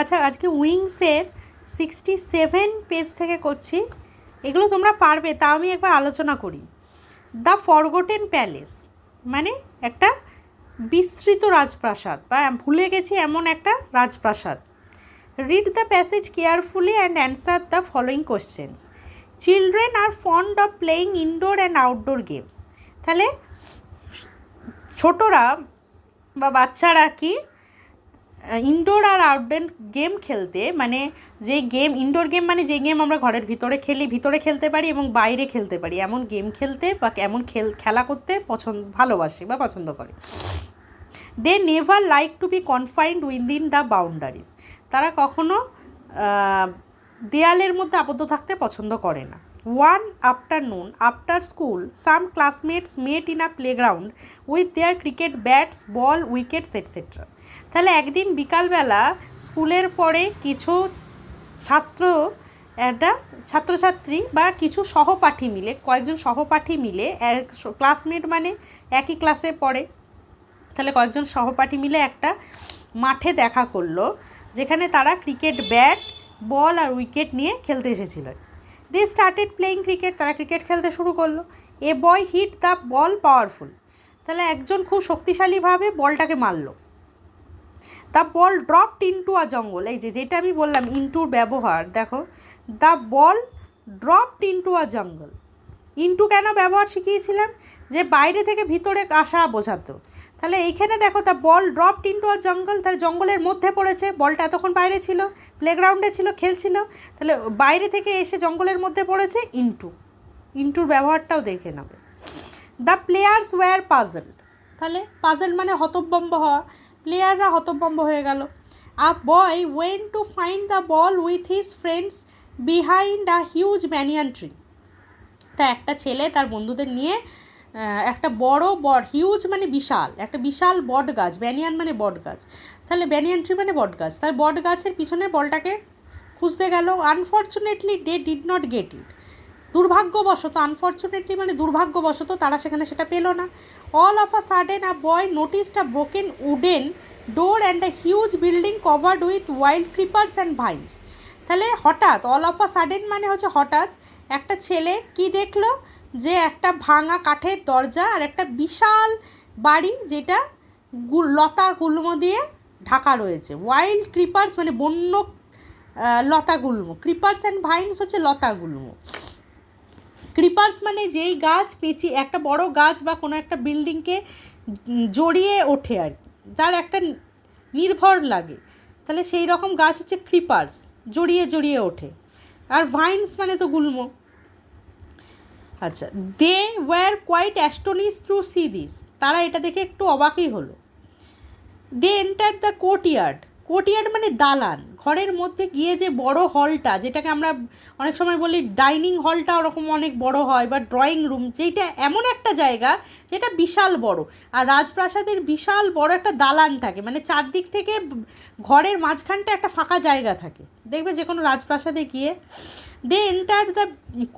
আচ্ছা, আজকে উইংসের 67 পেজ থেকে করছি। এগুলো তোমরা পারবে, তাও আমি একবার আলোচনা করি। দ্য ফরগটেন প্যালেস মানে একটা বিস্তৃত রাজপ্রাসাদ বা ভুলে গেছি এমন একটা রাজপ্রাসাদ। Read the passage carefully and answer the following questions. Children are fond of playing indoor and outdoor games. তাহলে ছোটরা বা বাচ্চারা কি ইনডোর আর আউটডোর গেম খেলতে, মানে যে গেম ইনডোর গেম মানে যে গেম আমরা ঘরের ভিতরে ভিতরে খেলতে পারি এবং বাইরে খেলতে পারি, এমন গেম খেলতে বা এমন খেলা করতে ভালোবাসে বা পছন্দ করে। They never like to be confined within the boundaries. তারা কখনো দেয়ালের মধ্যে আবদ্ধ থাকতে পছন্দ করে না। One afternoon after school some classmates met in a playground with their cricket bats ball wickets etcetera. তাহলে একদিন বিকালবেলা স্কুলের পরে কিছু ছাত্রছাত্রী বা কিছু সহপাঠী মিলে, কয়েকজন সহপাঠী মিলে, ক্লাসমেট মানে একই ক্লাসে পড়ে, তাহলে কয়েকজন সহপাঠী মিলে একটা মাঠে দেখা করলো যেখানে তারা ক্রিকেট ব্যাট বল আর উইকেট নিয়ে খেলতে এসেছিল। They started playing cricket. তারা ক্রিকেট খেলতে শুরু করলো। A boy hit the ball powerful. তাহলে একজন খুব শক্তিশালীভাবে বলটাকে মারলো। The ball dropped into a jungle. এই যেটা আমি বললাম ইনটুর ব্যবহার দেখো, the ball dropped into a jungle. Into কেন ব্যবহার শিখিয়েছিলাম? যে বাইরে থেকে ভিতরে আসা বোঝাতো। তাহলে এইখানে দেখো the ball dropped into a জঙ্গল, তাহলে জঙ্গলের মধ্যে পড়েছে। বলটা এতক্ষণ বাইরে ছিল, প্লেগ্রাউন্ডে ছিল, খেলছিল, তাহলে বাইরে থেকে এসে জঙ্গলের মধ্যে পড়েছে। ইনটুর ব্যবহারটাও দেখে নেবে। The players were puzzled. তাহলে পাজলড মানে হতভম্ব হওয়া, প্লেয়াররা হতভম্ব হয়ে গেল। A boy went to find the ball with his friends behind a huge banyan tree. তা একটা ছেলে তার বন্ধুদের নিয়ে একটা হিউজ মানে বিশাল, একটা বিশাল বট গাছ, ব্যানিয়ান মানে বট গাছ, তাহলে ব্যানিয়ান ট্রি মানে বট গাছ, তার বট গাছের পিছনে বলটাকে খুঁজতে গেল। Unfortunately they did not get it. Unfortunately মানে দুর্ভাগ্যবশত তারা সেখানে সেটা পেল না। All of a sudden a boy noticed a broken wooden door and a huge building covered with wild creepers and vines. তাহলে হঠাৎ, অল অফ আ সাডেন মানে হচ্ছে হঠাৎ, একটা ছেলে কি দেখলো? যে একটা ভাঙা কাঠের দরজা আর একটা বিশাল বাড়ি যেটা লতা গুল্ম দিয়ে ঢাকা রয়েছে। ওয়াইল্ড ক্রিপার্স মানে বন্য লতাগুল্ম, ক্রিপার্স অ্যান্ড ভাইন্স হচ্ছে লতাগুল্ম। ক্রিপার্স মানে যেই গাছ একটা বড় গাছ বা কোনো একটা বিল্ডিংকে জড়িয়ে ওঠে আর কি, যার একটা নির্ভর লাগে, তাহলে সেই রকম গাছ হচ্ছে ক্রিপার্স, জড়িয়ে ওঠে। আর ভাইন্স মানে তো গুল্ম। আচ্ছা, they were quite astonish through see this. তারা এটা দেখে একটু অবাকই হলো। They enter the courtyard. Courtyard মানে দালান। ঘরের মধ্যে গিয়ে যে বড় হলটা, যেটাকে আমরা অনেক সময় বলি ডাইনিং হলটা ওরকম অনেক বড় হয়, বা ড্রয়িং রুম, যেটা এমন একটা জায়গা যেটা বিশাল বড়। আর রাজপ্রাসাদের বিশাল বড় একটা দালান থাকে, মানে চারদিক থেকে ঘরের মাঝখানটা একটা ফাঁকা জায়গা থাকে, দেখবে যে কোনো রাজপ্রাসাদে গিয়ে। They enter the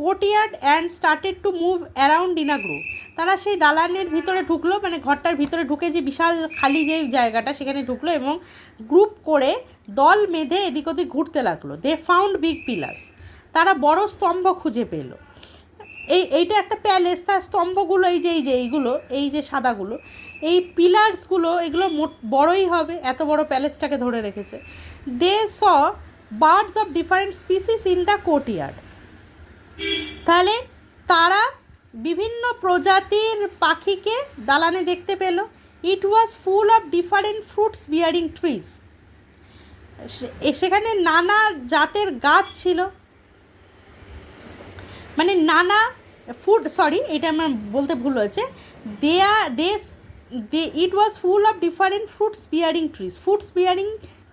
courtyard and started to move around in a group. তারা সেই দালানের ভিতরে ঢুকলো, মানে ঘরটার ভিতরে ঢুকে যে বিশাল খালি যে জায়গাটা সেখানে ঢুকলো এবং গ্রুপ করে দল বেঁধে এদিক ওদিক ঘুরতে লাগলো। They found big pillars. তারা বড় স্তম্ভ খুঁজে পেল। এইটা একটা প্যালেস, তার স্তম্ভগুলো এই যে সাদাগুলো, এই পিলার্সগুলো এগুলো বড়ই হবে, এত বড় প্যালেসটাকে ধরে রেখেছে। They saw birds of different species in the courtyard. তাহলে তারা বিভিন্ন প্রজাতির পাখিকে দালানে দেখতে পেল। It was full of different fruits bearing trees. সেখানে নানা জাতের গাছ ছিল, মানে নানা এটা আমার বলতে ভুল হয়েছে। It was full of different fruits bearing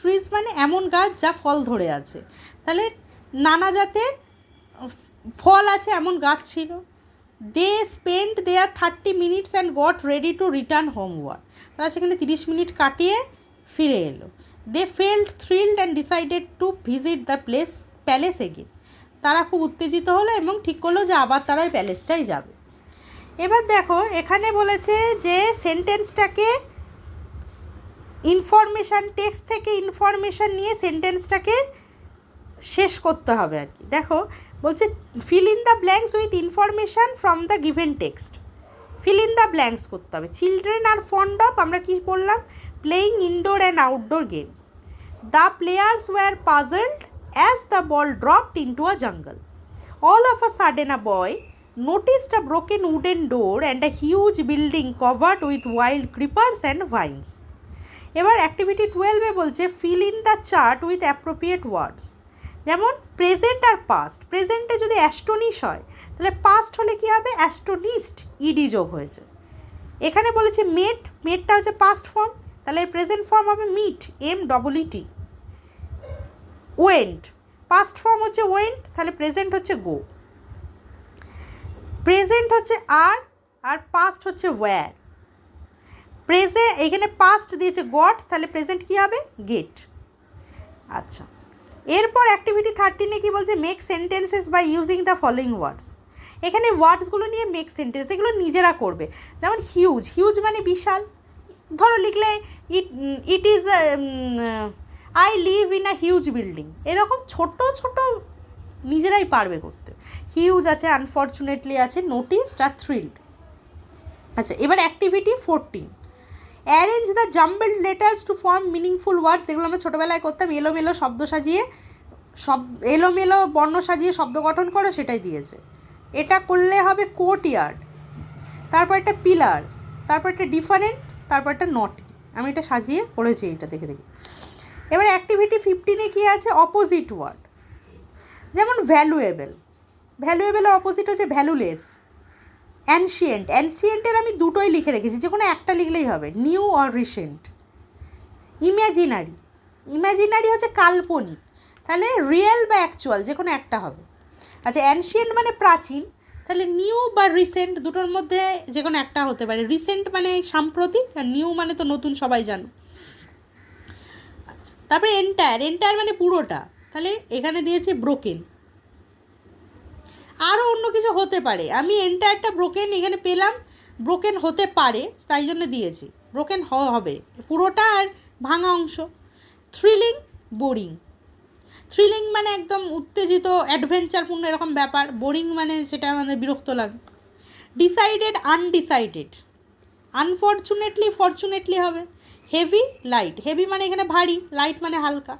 trees মানে এমন গাছ যা ফল ধরে আছে, তাহলে নানা জাতের ফল আছে এমন গাছ ছিল। They spend their 30 minutes and got ready to return homeward. তারা সেখানে 30 মিনিট কাটিয়ে ফিরে এলো। They felt thrilled and decided to visit the palace again. তারা খুব উত্তেজিত হলো এবং ঠিক করলো যে আবার তারা ওই প্যালেসটাই যাবে। এবার দেখো এখানে বলেছে যে সেন্টেন্সটাকে ইনফরমেশান, টেক্সট থেকে ইনফরমেশান নিয়ে সেন্টেন্সটাকে শেষ করতে হবে আর কি। দেখো বলছে fill in the blanks with information from the given text. Fill in the blanks করতে হবে। চিলড্রেন আর ফন্ড অফ, আমরা কী বললাম, playing indoor and outdoor games. The players were puzzled as the ball dropped into a jungle. All of a sudden a boy noticed a broken wooden door and a huge building covered with wild creepers and vines. এবার activity 12-এ বলছে fill in the chart with appropriate words. যেমন present আর past. প্রেজেন্টে যদি astonish হয় তাহলে past হলে কী হবে, astonished, ED যোগ হয়েছে। এখানে বলেছে মেট, মেটটা হচ্ছে পাস্ট ফর্ম, তাহলে প্রেজেন্ট ফর্ম হবে meet, MEET। Went, past form হচ্ছে ওয়েন্ট, তাহলে প্রেজেন্ট হচ্ছে গো। প্রেজেন্ট হচ্ছে আর পাস্ট হচ্ছে ওয়্যার। এখানে পাস্ট দিয়েছে গট, তাহলে প্রেজেন্ট কী হবে, গেট। আচ্ছা, এরপর অ্যাক্টিভিটি 13-এ কী বলছে, make sentences by using the following words. এখানে ওয়ার্ডসগুলো নিয়ে মেক সেন্টেন্স, এগুলো নিজেরা করবে। যেমন হিউজ, হিউজ মানে বিশাল, ধরো লিখলে it is I live in a huge building. এরকম ছোট ছোট নিজেরাই পারবে করতে। হিউজ আছে, আনফর্চুনেটলি আছে, নোটিসড আর থ্রিলড। আচ্ছা, এবার activity 14, arrange the jumbled letters to form meaningful words. এগুলো আমরা ছোটোবেলায় করতাম, এলোমেলো শব্দ সাজিয়ে, এলোমেলো বর্ণ সাজিয়ে শব্দ গঠন করো, সেটাই দিয়েছে। এটা করলে হবে কোর্টইয়ার্ড, তারপর একটা পিলার্স, তারপর একটা ডিফারেন্ট, তারপর একটা নটি। আমি এটা সাজিয়ে করেছি, এইটা দেখে দেখি। এবার অ্যাক্টিভিটি 15-এ কী আছে, অপোজিট ওয়ার্ড। যেমন ভ্যালুয়েবল, ভ্যালুয়েবলের অপোজিট হচ্ছে ভ্যালুলেস। অ্যানশিয়েন্ট, অ্যানশিয়েন্টের আমি দুটোই লিখে রেখেছি, যে কোনো একটা লিখলেই হবে, new or recent. Imaginary, imaginary হচ্ছে কাল্পনিক, তাহলে রিয়েল বা অ্যাকচুয়াল, যে কোনো একটা হবে। আচ্ছা, অ্যানশিয়েন্ট মানে প্রাচীন, তাহলে নিউ বা রিসেন্ট দুটোর মধ্যে যে কোনো একটা হতে পারে। রিসেন্ট মানে সাম্প্রতিক, আর নিউ মানে তো নতুন, সবাই জানো। তারপরে এন্টায়ার, এন্টায়ার মানে পুরোটা, তাহলে এখানে দিয়েছে ব্রোকেন। আরও অন্য কিছু হতে পারে, আমি এন্টায়ারটা ব্রোকেন এখানে পেলাম, ব্রোকেন হতে পারে তাই জন্য দিয়েছি, ব্রোকেন হবে পুরোটা আর ভাঙা অংশ। Thrilling, boring. থ্রিলিং মানে একদম উত্তেজিত, অ্যাডভেঞ্চারপূর্ণ এরকম ব্যাপার। বোরিং মানে সেটা আমাদের বিরক্ত লাগে। Decided, undecided. আনফর্চুনেটলি, ফর্চুনেটলি হবে। Heavy, light. হেভি মানে এখানে ভারী, লাইট মানে হালকা।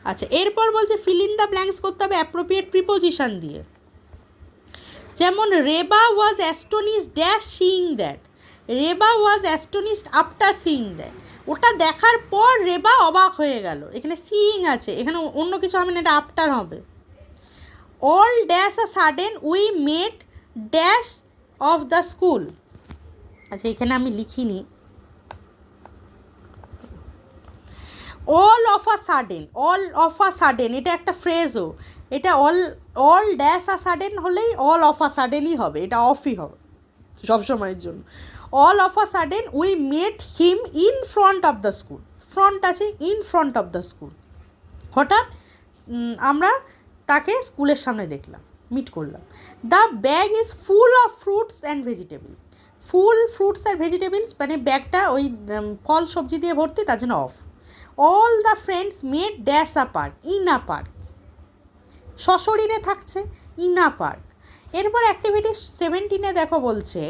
আচ্ছা, এরপর বলছে ফিল ইন দ্য ব্ল্যাঙ্কস করতে হবে অ্যাপ্রোপ্রিয়েট প্রিপোজিশন দিয়ে। যেমন Reba was astonished dash seeing that. Reba was astonished after seeing that. ওটা দেখার পর রেবা অবাক হয়ে গেল, এখানে সিইং আছে, এখানে অন্য কিছু হবে না, এটা আফটার হবে। All dash a sudden we made dash of the school. আচ্ছা, এখানে আমি লিখিনি, all of a sudden, all of a sudden এটা একটা ফ্রেজও, এটা অল ড্যাশ আ সাডেন হলেই অল অফ আ সাডেনই হবে, এটা অফই হবে সবসময়ের জন্য। All of a sudden we met him in front of the school. Front আছে, in front of the school, হঠাৎ আমরা তাকে স্কুলের সামনে দেখলাম, মিট করলাম। The bag is full of fruits and vegetables. Full fruits আর ভেজিটেবলস মানে ব্যাগটা ওই ফল সবজি দিয়ে ভর্তি, তার জন্য of. All the friends made dash a park, in a park. সশরীরে থাকছে, ইন আ পার্ক। এরপর অ্যাক্টিভিটি 17-এ দেখো বলছে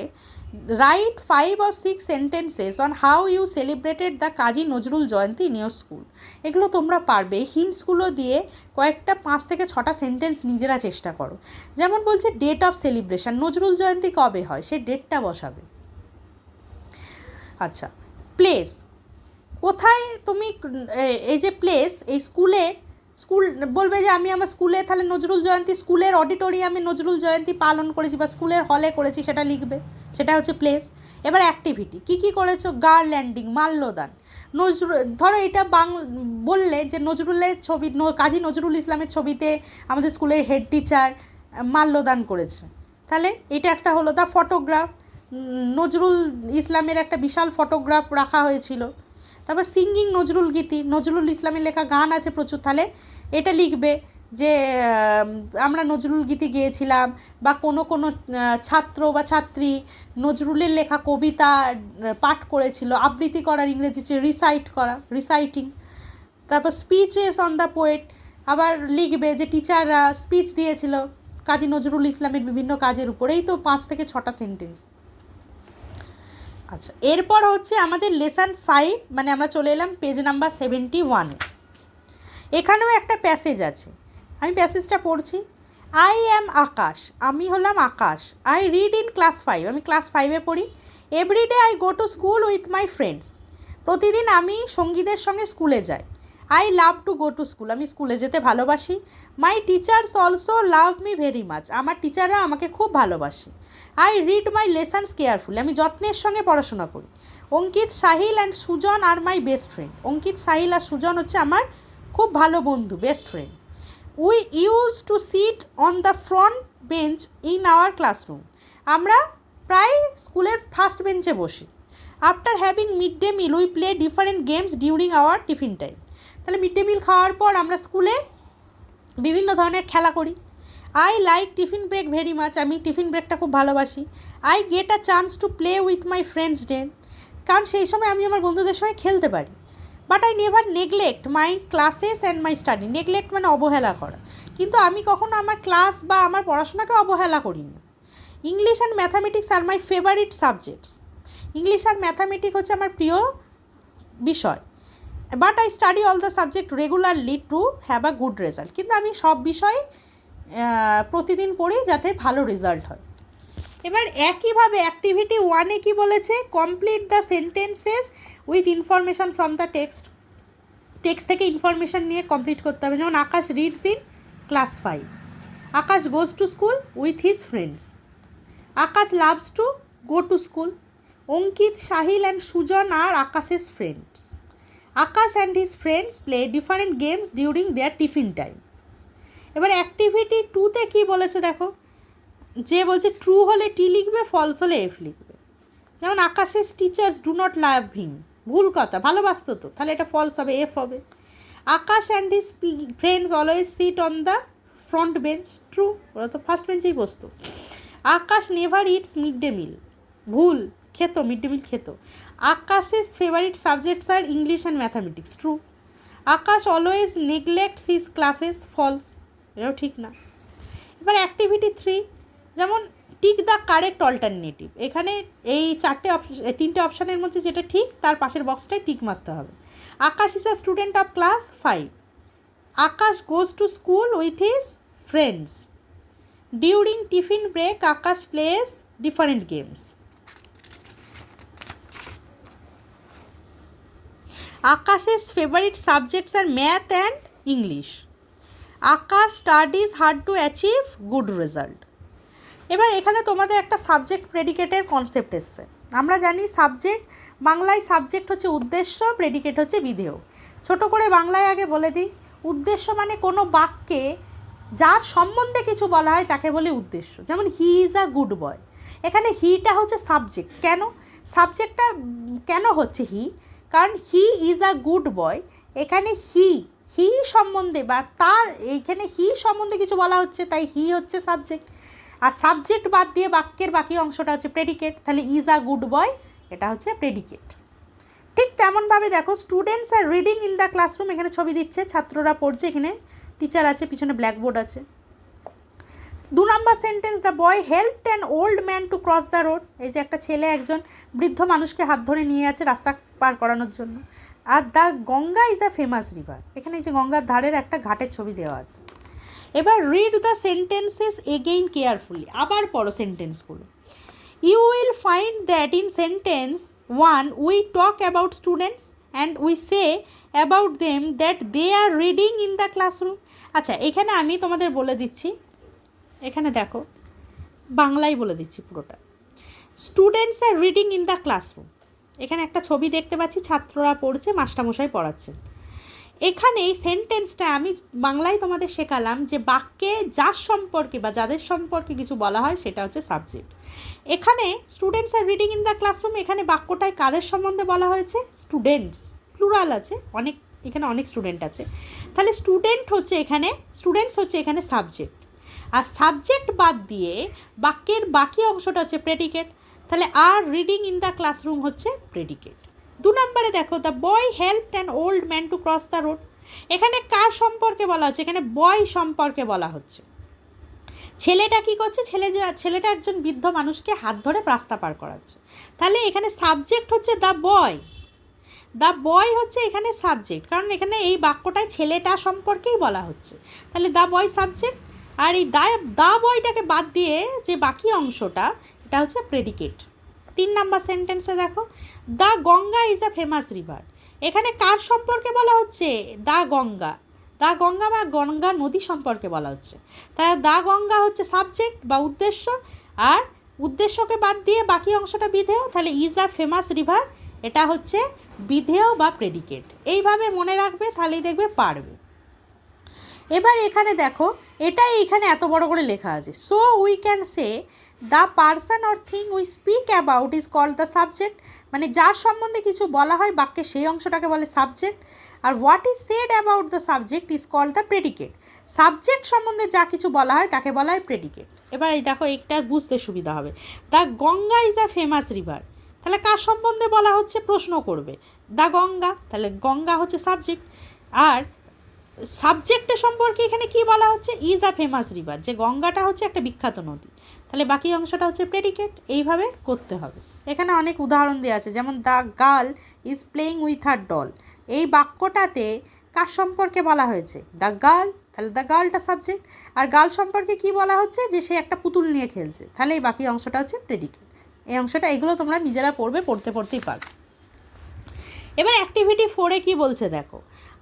write 5 or 6 sentences on how you celebrated the Kazi Nazrul Jayanti in your school. এগুলো তোমরা পারবে, হিন্টসগুলো দিয়ে কয়েকটা 5 থেকে 6টা সেন্টেন্স নিজেরা চেষ্টা করো। যেমন বলছে ডেট অফ সেলিব্রেশন, নজরুল জয়ন্তী কবে হয় সেই ডেটটা বসাবে। আচ্ছা, প্লেস, কোথায় তুমি এই যে প্লেস, এই স্কুল বলবে যে আমি আমার স্কুলে, তাহলে নজরুল জয়ন্তী স্কুলের অডিটোরিয়ামে নজরুল জয়ন্তী পালন করেছি বা স্কুলের হলে করেছি, সেটা লিখবে, সেটা হচ্ছে প্লেস। এবার অ্যাক্টিভিটি কী কী করেছো, গার্ল্যান্ডিং, মাল্যদান। ধরো এটা বললে যে নজরুলের ছবি, কাজী নজরুল ইসলামের ছবিতে আমাদের স্কুলের হেড টিচার মাল্যদান করেছে, তাহলে এটা একটা হলো। দ্য ফটোগ্রাফ, নজরুল ইসলামের একটা বিশাল ফটোগ্রাফ রাখা হয়েছিল। তারপর সিঙ্গিং নজরুল গীতি, নজরুল ইসলামের লেখা গান আছে প্রচুর, তাহলে এটা লিখবে। যে আমরা নজরুল গীতি গেয়েছিলাম, বা কোনো ছাত্র বা ছাত্রী নজরুলের লেখা কবিতা পাঠ করেছিল, আবৃত্তি করার ইংরেজি হচ্ছে রিসাইটিং। তারপর স্পিচেস অন দ্য পোয়েট, আবার লিখবে যে টিচাররা স্পিচ দিয়েছিল কাজী নজরুল ইসলামের বিভিন্ন কাজের উপরেই তো 5 থেকে 6টা সেন্টেন্স। আচ্ছা, এরপর হচ্ছে আমাদের লেসন 5, মানে আমরা চলে এলাম পেজ নাম্বার 71। এখানেও একটা প্যাসেজ আছে, আমি প্যাসেজটা পড়ছি। আই অ্যাম আকাশ, আমি হলাম Akash. I read in class 5, আমি ক্লাস 5-এ পড়ি। Everyday I go to school with my friends, প্রতিদিন আমি সঙ্গীদের সঙ্গে স্কুলে যাই। I love to go to school, আমি স্কুলে যেতে ভালোবাসি। My teachers also love me very much, আমার টিচাররা আমাকে খুব ভালোবাসে। I read my lessons carefully, আমি যত্নের সঙ্গে পড়াশোনা করি। Ankit, Sahil and Sujan are my best friend, Ankit, Sahil আর সুজন হচ্ছে আমার খুব ভালো বন্ধু, best friend. We use to sit on the front bench in our classroom, আমরা প্রায় স্কুলের ফার্স্ট বেঞ্চে বসি। After having mid day meal we play different games during our tiffin time, তাহলে মিড ডে মিল খাওয়ার পর আমরা স্কুলে বিভিন্ন ধরনের খেলা করি। I like tiffin break very much, আমি টিফিন ব্রেকটা খুব ভালোবাসি। I get a chance to play with my friends দেন, কারণ সেই সময় আমি আমার বন্ধুদের সঙ্গে খেলতে পারি। But I never neglect my classes and my study, neglect মানে অবহেলা করা, কিন্তু আমি কখনো আমার ক্লাস বা আমার পড়াশোনাকে অবহেলা করি না। English and mathematics are my favourite subjects, English আর ম্যাথামেটিক্স হচ্ছে আমার প্রিয় বিষয়। But I study all the subject regularly to have a good result, কিন্তু আমি সব বিষয়ে প্রতিদিন পড়ি যাতে ভালো রেজাল্ট হয়। এবার একইভাবে অ্যাক্টিভিটি 1-এ কী বলেছে, complete the sentences with information from the text, text থেকে ইনফরমেশান নিয়ে কমপ্লিট করতে হবে। যেমন Akash reads in class 5, Akash goes to school with his friends, Akash loves to go to school, Ankit, Sahil and Sujan are Akash's friends, Akash and his friends play different games during their tiffin time. এবার activity 2-তে কী বলেছে দেখো, যে বলছে ট্রু হলে টি লিখবে, ফলস হলে এফ লিখবে। যেমন আকাশেস টিচার্স ডু নট লাভ হিম, ভুল কথা, ভালোবাসতো তো, তাহলে এটা ফলস হবে, এফ হবে। Akash and his friends always sit on the front bench, true, ওরা তো ফার্স্ট বেঞ্চেই বসতো। Akash never eats mid day meal, ভুল, খেত, মিড ডে মিল খেত। Akash's favourite subjects are English and mathematics, true. Akash always neglects his classes, false, এটাও ঠিক না। এবার অ্যাক্টিভিটি 3, যেমন টিক দ্য কারেক্ট অল্টারনেটিভ, এখানে এই 3টে অপশানের মধ্যে যেটা ঠিক তার পাশের বক্সটায় টিক মারতে হবে। Akash is a student of class 5, Akash goes to school with his friends, during tiffin break Akash plays different games. আকাশের favourite subjects are math and English, Akash studies hard to achieve good result. এবার এখানে তোমাদের একটা সাবজেক্ট প্রেডিকেটের কনসেপ্ট এসছে। আমরা জানি subject, বাংলায় subject হচ্ছে উদ্দেশ্য, প্রেডিকেট হচ্ছে বিধেয়। ছোট করে বাংলায় আগে বলে দিই, উদ্দেশ্য মানে কোনো বাক্যে যার সম্বন্ধে কিছু বলা হয় তাকে বলে উদ্দেশ্য। যেমন he is a good boy, এখানে হিটা হচ্ছে সাবজেক্ট। কেন সাবজেক্টটা কেন হচ্ছে হি? কারণ he is a good boy, এখানে হি সম্বন্ধে বা তার এইখানে হি সম্বন্ধে কিছু বলা হচ্ছে, তাই হি হচ্ছে সাবজেক্ট। আর সাবজেক্ট বাদ দিয়ে বাক্যের বাকি অংশটা হচ্ছে প্রেডিকেট, তাহলে ইজ আ গুড বয় এটা হচ্ছে প্রেডিকেট। ঠিক তেমনভাবে দেখো students are reading in the classroom, এখানে ছবি দিচ্ছে, ছাত্ররা পড়ছে, এখানে টিচার আছে, পিছনে ব্ল্যাকবোর্ড আছে। 2 number sentence, the boy helped an old man to cross the road, এই যে একটা ছেলে একজন বৃদ্ধ মানুষকে হাত ধরে নিয়ে আছে রাস্তা পার করানোর জন্য। Are the Ganga is a famous river, এখানে এই যে গঙ্গার ধারের একটা ঘাটের ছবি দেওয়া আছে। এবার read the sentences again carefully, আবার পড়ো সেন্টেন্সগুলো। You will find that in sentence 1 we talk about students and we say about them that they are reading in the classroom. আচ্ছা, এখানে আমি তোমাদের বলে দিচ্ছি, এখানে দেখো বাংলায় বলে দিচ্ছি পুরোটা। Students are reading in the classroom, এখানে একটা ছবি দেখতে পাচ্ছি, ছাত্ররা পড়ছে, মাস্টারমশাই পড়াচ্ছেন। এখানে এই সেন্টেন্সটা আমি বাংলায় তোমাদের শেখালাম যে বাক্যে যার সম্পর্কে বা যাদের সম্পর্কে কিছু বলা হয় সেটা হচ্ছে সাবজেক্ট। এখানে students are reading in the classroom, এখানে বাক্যটায় কাদের সম্বন্ধে বলা হয়েছে? স্টুডেন্টস, প্লুরাল আছে, অনেক এখানে অনেক স্টুডেন্ট আছে, তাহলে স্টুডেন্টস হচ্ছে এখানে সাবজেক্ট, আর সাবজেক্ট বাদ দিয়ে বাক্যের বাকি অংশটা হচ্ছে প্রেডিকেট, তাহলে আর রিডিং ইন দ্য ক্লাসরুম হচ্ছে প্রেডিকেট। 2 নম্বরে দেখো, the boy helped an old man to cross the road. এখানে কার সম্পর্কে বলা হচ্ছে? এখানে বয় সম্পর্কে বলা হচ্ছে। ছেলেটা কী করছে? ছেলেটা একজন বৃদ্ধ মানুষকে হাত ধরে রাস্তা পার করাচ্ছে। তাহলে এখানে সাবজেক্ট হচ্ছে দ্য বয় হচ্ছে এখানে সাবজেক্ট, কারণ এখানে এই বাক্যটায় ছেলেটা সম্পর্কেই বলা হচ্ছে, তাহলে দ্য বয় সাবজেক্ট। আর এই দা বয়টাকে বাদ দিয়ে যে বাকি অংশটা, এটা হচ্ছে প্রেডিকেট। 3 নম্বর সেন্টেন্সে দেখো, the Ganga is a famous river. এখানে কার সম্পর্কে বলা হচ্ছে? দ্য গঙ্গা বা গঙ্গা নদী সম্পর্কে বলা হচ্ছে, তাই দ্য গঙ্গা হচ্ছে সাবজেক্ট বা উদ্দেশ্য, আর উদ্দেশ্যকে বাদ দিয়ে বাকি অংশটা বিধেয়, তাহলে ইজ আ ফেমাস রিভার এটা হচ্ছে বিধেয় বা প্রেডিকেট। এইভাবে মনে রাখবে, তাহলেই দেখবে পারবে। এবার এখানে দেখো, এটাই এখানে এত বড় করে লেখা আছে, so we can say the person or thing we speak about is called the subject. মানে যার সম্বন্ধে কিছু বলা হয় বাক্যে, সেই অংশটাকে বলে সাবজেক্ট। আর what is said about the subject is called the predicate. Subject সম্বন্ধে যা কিছু বলা হয় তাকে বলা হয় প্রেডিকেট। এবার এই দেখো, এটা বুঝতে সুবিধা হবে। The Ganga is a famous river, তাহলে কার সম্বন্ধে বলা হচ্ছে? প্রশ্ন করবে, দ্য গঙ্গা, তাহলে গঙ্গা হচ্ছে সাবজেক্ট। আর সাবজেক্টের সম্পর্কে এখানে কি বলা হচ্ছে? ইজ আ ফেমাস রিভার, যে গঙ্গাটা হচ্ছে একটা বিখ্যাত নদী, তাহলে বাকি অংশটা হচ্ছে প্রেডিকেট। এইভাবে করতে হবে। এখানে অনেক উদাহরণ দেওয়া আছে, যেমন the girl is playing with her doll. এই বাক্যটাতে কার সম্পর্কে বলা হয়েছে? দ্য গার্ল, তাহলে দ্য গার্লটা সাবজেক্ট। আর গার্ল সম্পর্কে কি বলা হচ্ছে? যে সে একটা পুতুল নিয়ে খেলছে, তাহলে এই বাকি অংশটা হচ্ছে প্রেডিকেট। এই অংশটা, এগুলো তোমরা নিজেরা পড়তেই পারবে। এবার অ্যাক্টিভিটি 4-এ কী বলছে দেখো,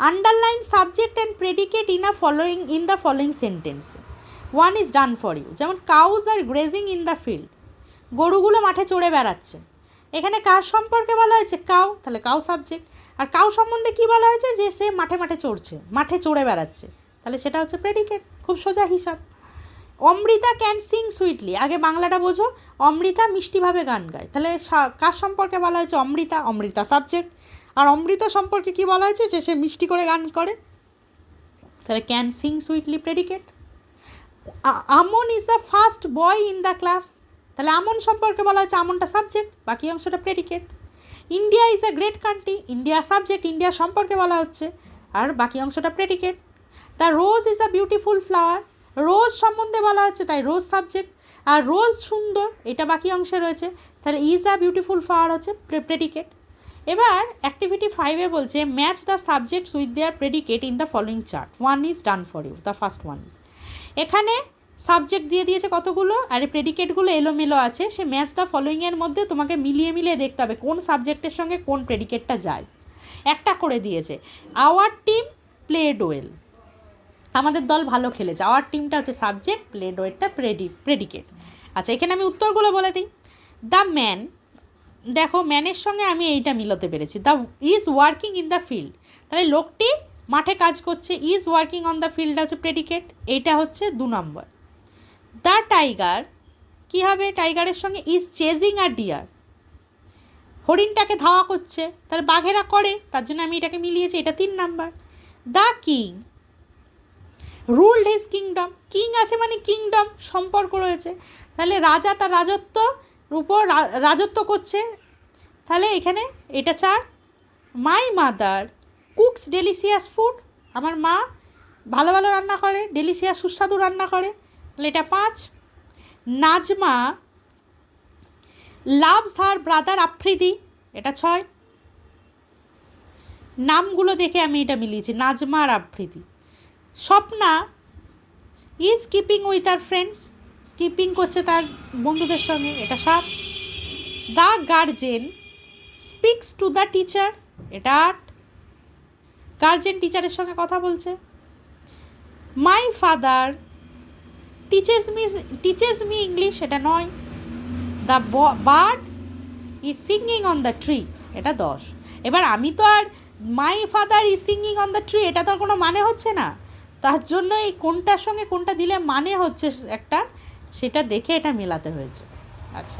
underline subject and predicate in the following sentence. 1 is done for you. যেমন cows are grazing in the field, গরুগুলো মাঠে চড়ে বেড়াচ্ছে। এখানে কার সম্পর্কে বলা হয়েছে? কাউ, তাহলে কাউ সাবজেক্ট। আর কাউ সম্বন্ধে কী বলা হয়েছে? যে সে মাঠে চড়ে বেড়াচ্ছে, তাহলে সেটা হচ্ছে প্রেডিকেট। খুব সোজা হিসাব। অমৃতা ক্যান সিং সুইটলি, আগে বাংলাটা বোঝো। অমৃতা মিষ্টিভাবে গান গায়, তাহলে কার সম্পর্কে বলা হয়েছে? অমৃতা সাবজেক্ট। আর অমৃতা সম্পর্কে কি বলা হয়েছে? যে সে মিষ্টি করে গান করে, তাহলে can sing sweetly predicate. Aman is the first boy in the class, তাহলে আমন সম্পর্কে বলা হয়েছে, আমনটা সাবজেক্ট, বাকি অংশটা predicate. India is a great country, India subject, India সম্পর্কে বলা হচ্ছে, আর বাকি অংশটা predicate. The rose is a beautiful flower, rose সম্বন্ধে বলা হচ্ছে, তাই রোজ সাবজেক্ট। আর রোজ সুন্দর, এটা বাকি অংশে রয়েছে, তাহলে ইজ আ বিউটিফুল ফ্লাওয়ার হচ্ছে প্রেডিকেট। এবার অ্যাক্টিভিটি 5-এ বলছে, match the subjects with their predicate in the following chart. 1 is done for you, the first 1 is. এখানে সাবজেক্ট দিয়ে দিয়েছে কতগুলো, আর এই প্রেডিকেটগুলো এলোমেলো আছে। সে ম্যাচ দ্য ফলোয়িংয়ের মধ্যে তোমাকে মিলিয়ে দেখতে হবে কোন সাবজেক্টের সঙ্গে কোন প্রেডিকেটটা যায়। একটা করে দিয়েছে, আওয়ার টিম প্লেড ওয়েল, আমাদের দল ভালো খেলেছে। আওয়ার টিমটা হচ্ছে সাবজেক্ট, প্লেড ওয়েলটা প্রেডিকেট। আচ্ছা, এখানে আমি উত্তরগুলো বলে দিই। দ্য ম্যান, দেখো ম্যানের সঙ্গে আমি এইটা মিলাতে পেরেছি। The is working in the field, তাহলে লোকটি মাঠে কাজ করছে, is working on the field হচ্ছে প্রেডিকেট, এইটা হচ্ছে 2 নম্বর। দ্য টাইগার, কী হবে? টাইগারের সঙ্গে ইজ চেজিং আর ডিয়ার, হরিণটাকে ধাওয়া করছে, তাহলে বাঘেরা করে, তার জন্য আমি এটাকে মিলিয়েছি, এটা 3 number. The king ruled his kingdom, king আছে মানে কিংডম সম্পর্ক রয়েছে, তাহলে রাজা তার রাজত্বর উপর রাজত্ব করছে, তাহলে এখানে এটা 4। My mother cooks delicious food, আমার মা ভালো রান্না করে, ডেলিশিয়াস সুস্বাদু রান্না করে, তাহলে এটা 5। Najma loves her brother Afridi, এটা 6। নামগুলো দেখে আমি এটা মিলিয়েছি, নাজমা আর Afridi. Swapna is keeping with her friends, skipping করছে তার বন্ধুদের সঙ্গে, এটা 7। The guardian speaks to the teacher, এটা 8। গার্জেন টিচারের সঙ্গে কথা বলছে। My father teaches me English, এটা 9। The bird is singing on the tree, এটা 10। এবার আমি তো আর my father is singing on the tree এটা তো আর কোনো মানে হচ্ছে না, তার জন্য এই কোনটার সঙ্গে কোনটা দিলে মানে হচ্ছে একটা, সেটা দেখে এটা মেলাতে হয়েছে। আচ্ছা,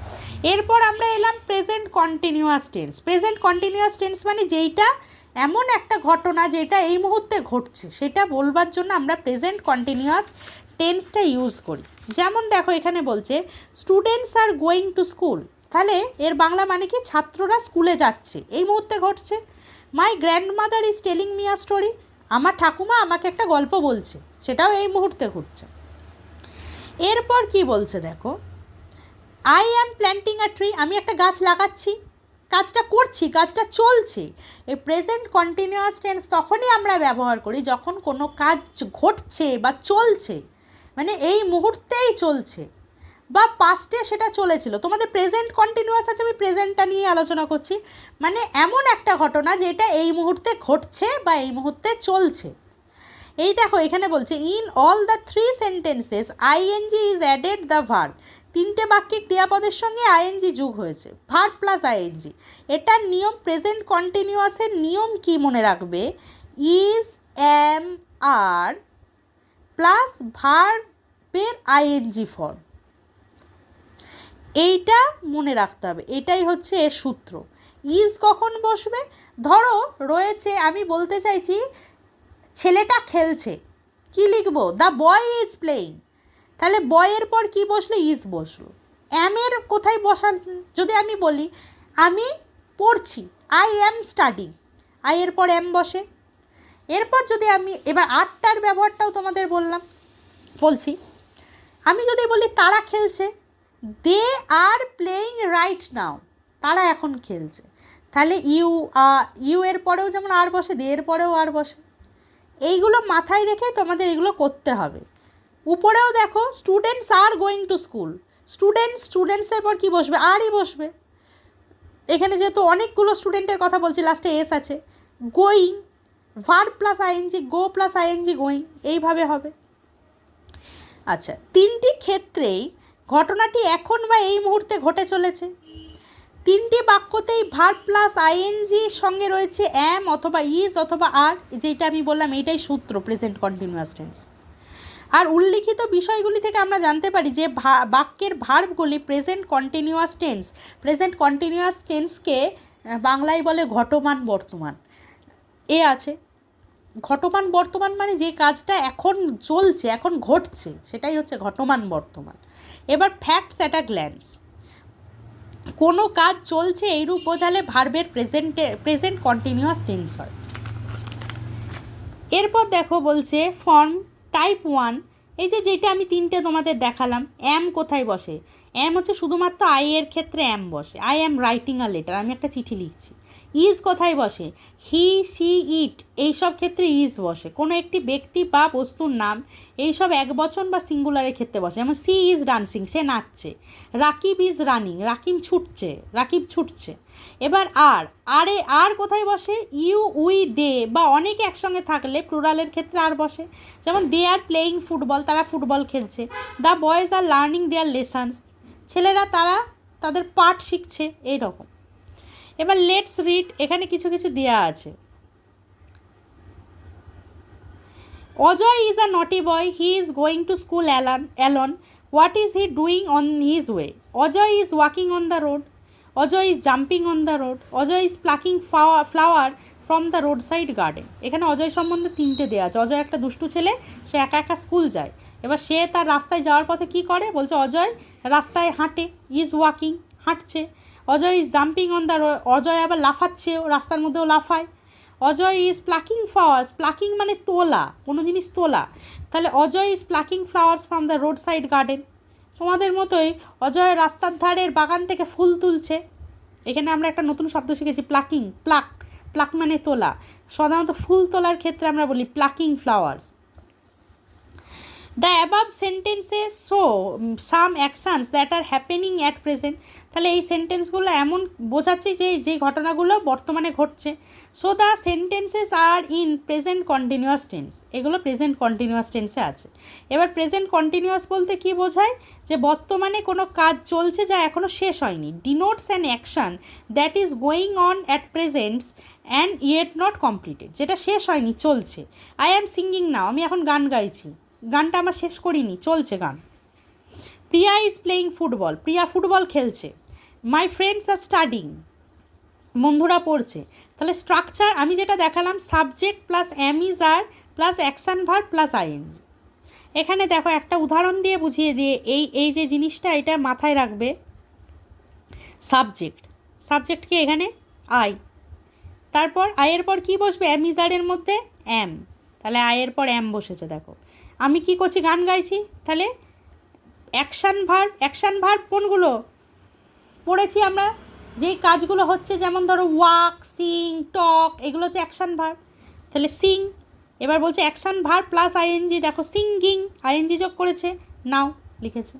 এরপর আমরা এলাম present continuous tense. Present continuous tense মানে যেইটা এমন একটা ঘটনা যেটা এই মুহূর্তে ঘটছে সেটা বলবার জন্য আমরা প্রেজেন্ট কন্টিনিউয়াস টেন্সটা ইউজ করি। যেমন দেখো এখানে বলছে students are going to school, তাহলে এর বাংলা মানে কি, ছাত্ররা স্কুলে যাচ্ছে, এই মুহূর্তে ঘটছে। My grandmother is telling me a story, আমার ঠাকুমা আমাকে একটা গল্প বলছে, সেটাও এই মুহূর্তে ঘটছে। এরপর কি বলছে দেখো, I am planting a tree, আমি একটা গাছ লাগাচ্ছি, কাজটা করছি, কাজটা চলছে। এই প্রেজেন্ট কন্টিনিউয়াস টেন্স তখনই আমরা ব্যবহার করি যখন কোনো কাজ ঘটছে বা চলছে, মানে এই মুহূর্তেই চলছে, বা পাস্টে সেটা চলেছিল। তোমাদের প্রেজেন্ট কন্টিনিউয়াস আছে, আমি প্রেজেন্টটা নিয়ে আলোচনা করছি, মানে এমন একটা ঘটনা যেটা এই মুহূর্তে ঘটছে বা এই মুহূর্তে চলছে। এই দেখো এখানে বলছে in all the 3 sentences ING is added the verb, 3টে বাক্যে ক্রিয়াপদের সঙ্গে আইএনজি যোগ হয়েছে, ভার্ব প্লাস আইএনজি। এটার নিয়ম, প্রেজেন্ট কন্টিনিউয়াসের নিয়ম কি মনে রাখবে, ইজ এম আর প্লাস ভার্বের আইএনজি ফর্ম, এইটা মনে রাখতে হবে, এটাই হচ্ছে এর সূত্র। ইজ কখন বসবে, ধরো রয়েছে, আমি বলতে চাইছি ছেলেটা খেলছে, কি লিখবো, দ্য বয় ইজ প্লেয়িং, তাহলে বয়ের পর কি বসলো, ইজ বসলো। অ্যামের কোথায় বসান, যদি আমি বলি আমি পড়ছি, আই অ্যাম স্টাডিং, আই এর পর অ্যাম বসে। এরপর যদি আমি এবার আটটার ব্যবহারটাও তোমাদের বলছি, আমি যদি বলি তারা খেলছে, দে আর প্লেয়িং রাইট নাও, তারা এখন খেলছে, তাহলে ইউ এর পরেও যেমন আর বসে, দে এর পরেও আর বসে। এইগুলো মাথায় রেখে তোমাদের এগুলো করতে হবে। উপরেও দেখো students are going to school, স্টুডেন্টসের পর কী বসবে, আরই বসবে। এখানে যেহেতু অনেকগুলো স্টুডেন্টের কথা বলছি, লাস্টে এস আছে। Going, verb plus ING, go plus ING going, এইভাবে হবে। আচ্ছা, 3টি ক্ষেত্রেই ঘটনাটি এখন বা এই মুহূর্তে ঘটে চলেছে। 3টি বাক্যতেই ভার্ব প্লাস আইএনজির সঙ্গে রয়েছে অ্যাম অথবা ইজ অথবা আর, যেটা আমি বললাম এইটাই সূত্র প্রেজেন্ট কন্টিনিউয়াস টেন্স। আর উল্লিখিত বিষয়গুলি থেকে আমরা জানতে পারি যে বাক্যের ভার্বগুলি প্রেজেন্ট কন্টিনিউয়াস টেন্সকে বাংলায় বলে ঘটমান বর্তমান। এ আছে ঘটমান বর্তমান, মানে যে কাজটা এখন চলছে, এখন ঘটছে, সেটাই হচ্ছে ঘটমান বর্তমান। এবার ফ্যাক্টস অ্যাট আ গ্ল্যান্স, কোনো কাজ চলছে এইরূপ বোঝালে ভার্বের প্রেজেন্ট কন্টিনিউয়াস টেন্স হয়। এরপর দেখো বলছে ফর্ম টাইপ 1, এই যেটা আমি 3টে তোমাদের দেখালাম, অ্যাম কোথায় বসে, অ্যাম হচ্ছে শুধুমাত্র আই এর ক্ষেত্রে অ্যাম বসে, I am writing a letter, আমি একটা চিঠি লিখছি। ইজ কোথায় বসে, হি সি ইট, এইসব ক্ষেত্রে ইজ বসে। কোনো একটি ব্যক্তি বা বস্তুর নাম এইসব একবচন বা সিঙ্গুলারের ক্ষেত্রে বসে, যেমন সি ইজ ডান্সিং, সে নাচছে। রাকিব ইজ রানিং, রাকিব ছুটছে। এবার আর কোথায় বসে, ইউ উই দে বা অনেকে একসঙ্গে থাকলে প্লুরালের ক্ষেত্রে আর বসে, যেমন দে আর প্লেয়িং ফুটবল, তারা ফুটবল খেলছে। The boys are learning their lessons, ছেলেরা তাদের পাঠ শিখছে, এই রকম। এবার লেটস রিড, এখানে কিছু দেওয়া আছে। Ajay is a naughty boy, he is going to school alone, what is he doing on his way, Ajay is walking on the road, Ajay is jumping on the road, Ajay is plucking flower from the road side garden. এখানে অজয় সম্বন্ধে 3টে দেওয়া আছে। অজয় একটা দুষ্টু ছেলে, সে একা একা স্কুল যায়। এবার সে তার রাস্তায় যাওয়ার পথে কি করে, বলছে অজয় রাস্তায় হাঁটে, ইজ ওয়াকিং, হাঁটছে। Ajay is jumping on the road, Ajay আবার লাফাচ্ছেও, রাস্তার মধ্যেও লাফায়। Ajay is plucking flowers, plucking মানে তোলা, কোনো জিনিস তোলা, তাহলে Ajay is plucking flowers from the road side garden. তোমাদের মতোই অজয় রাস্তার ধারের বাগান থেকে ফুল তুলছে। এখানে আমরা একটা নতুন শব্দ শিখেছি, প্লাকিং, প্লাক মানে তোলা। সাধারণত ফুল তোলার ক্ষেত্রে আমরা বলি plucking flowers. The above sentences show some actions that are happening at present, তাহলে এই সেন্টেন্সগুলো এমন বোঝাচ্ছে যে ঘটনাগুলো বর্তমানে ঘটছে। So the sentences are in present continuous tense, এগুলো প্রেজেন্ট কন্টিনিউয়াস টেন্সে আছে। এবার প্রেজেন্ট কন্টিনিউয়াস বলতে কি বোঝায়, যে বর্তমানে কোনো কাজ চলছে যা এখনও শেষ হয়নি। Denotes an action that is going on at presents and yet not completed, যেটা শেষ হয়নি, চলছে। আই অ্যাম সিঙ্গিং নাও, আমি এখন গান গাইছি, গানটা আমার শেষ করিনি, চলছে গান। Priya is playing football, Priya football খেলছে। মাই ফ্রেন্ডস আর স্টাডিং, বন্ধুরা পড়ছে। তাহলে স্ট্রাকচার আমি যেটা দেখালাম, subject plus am is are plus action verb plus ING. এখানে দেখো একটা উদাহরণ দিয়ে বুঝিয়ে দিয়ে এই যে জিনিসটা এটা মাথায় রাখবে। সাবজেক্ট কি এখানে আই, তারপর আয়ের পর কি বসবে, এম ইজ আরের মধ্যে এম, তাহলে আয়ের পর এম বসেছে। দেখো আমি কি করছি, গান গাইছি, তাহলে অ্যাকশান ভার্ব কোনগুলো পড়েছি আমরা, যেই কাজগুলো হচ্ছে, যেমন ধরো ওয়াক, সিং, টক, এগুলো হচ্ছে অ্যাকশান ভার্ব। তাহলে সিং, এবার বলছে অ্যাকশান ভার্ব প্লাস আইএনজি, দেখো সিঙ্গিং, আইএনজি যোগ করেছে, নাও লিখেছে।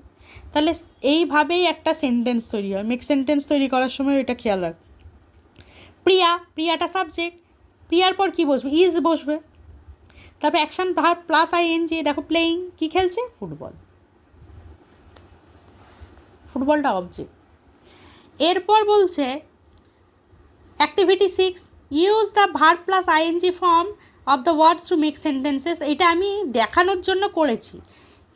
তাহলে এইভাবেই একটা সেন্টেন্স তৈরি হয়। মেক সেন্টেন্স তৈরি করার সময় এটা খেয়াল রাখ। প্রিয়াটা সাবজেক্ট, প্রিয়ার পর কী বসবে, ইজ বসবে, তারপর অ্যাকশান ভার্ব প্লাস আইএনজি, দেখো প্লেয়িং, কী খেলছে, ফুটবলটা অবজেক্ট। এরপর বলছে activity 6, use the verb plus ING form of the words to make sentences. এটা আমি দেখানোর জন্য করেছি।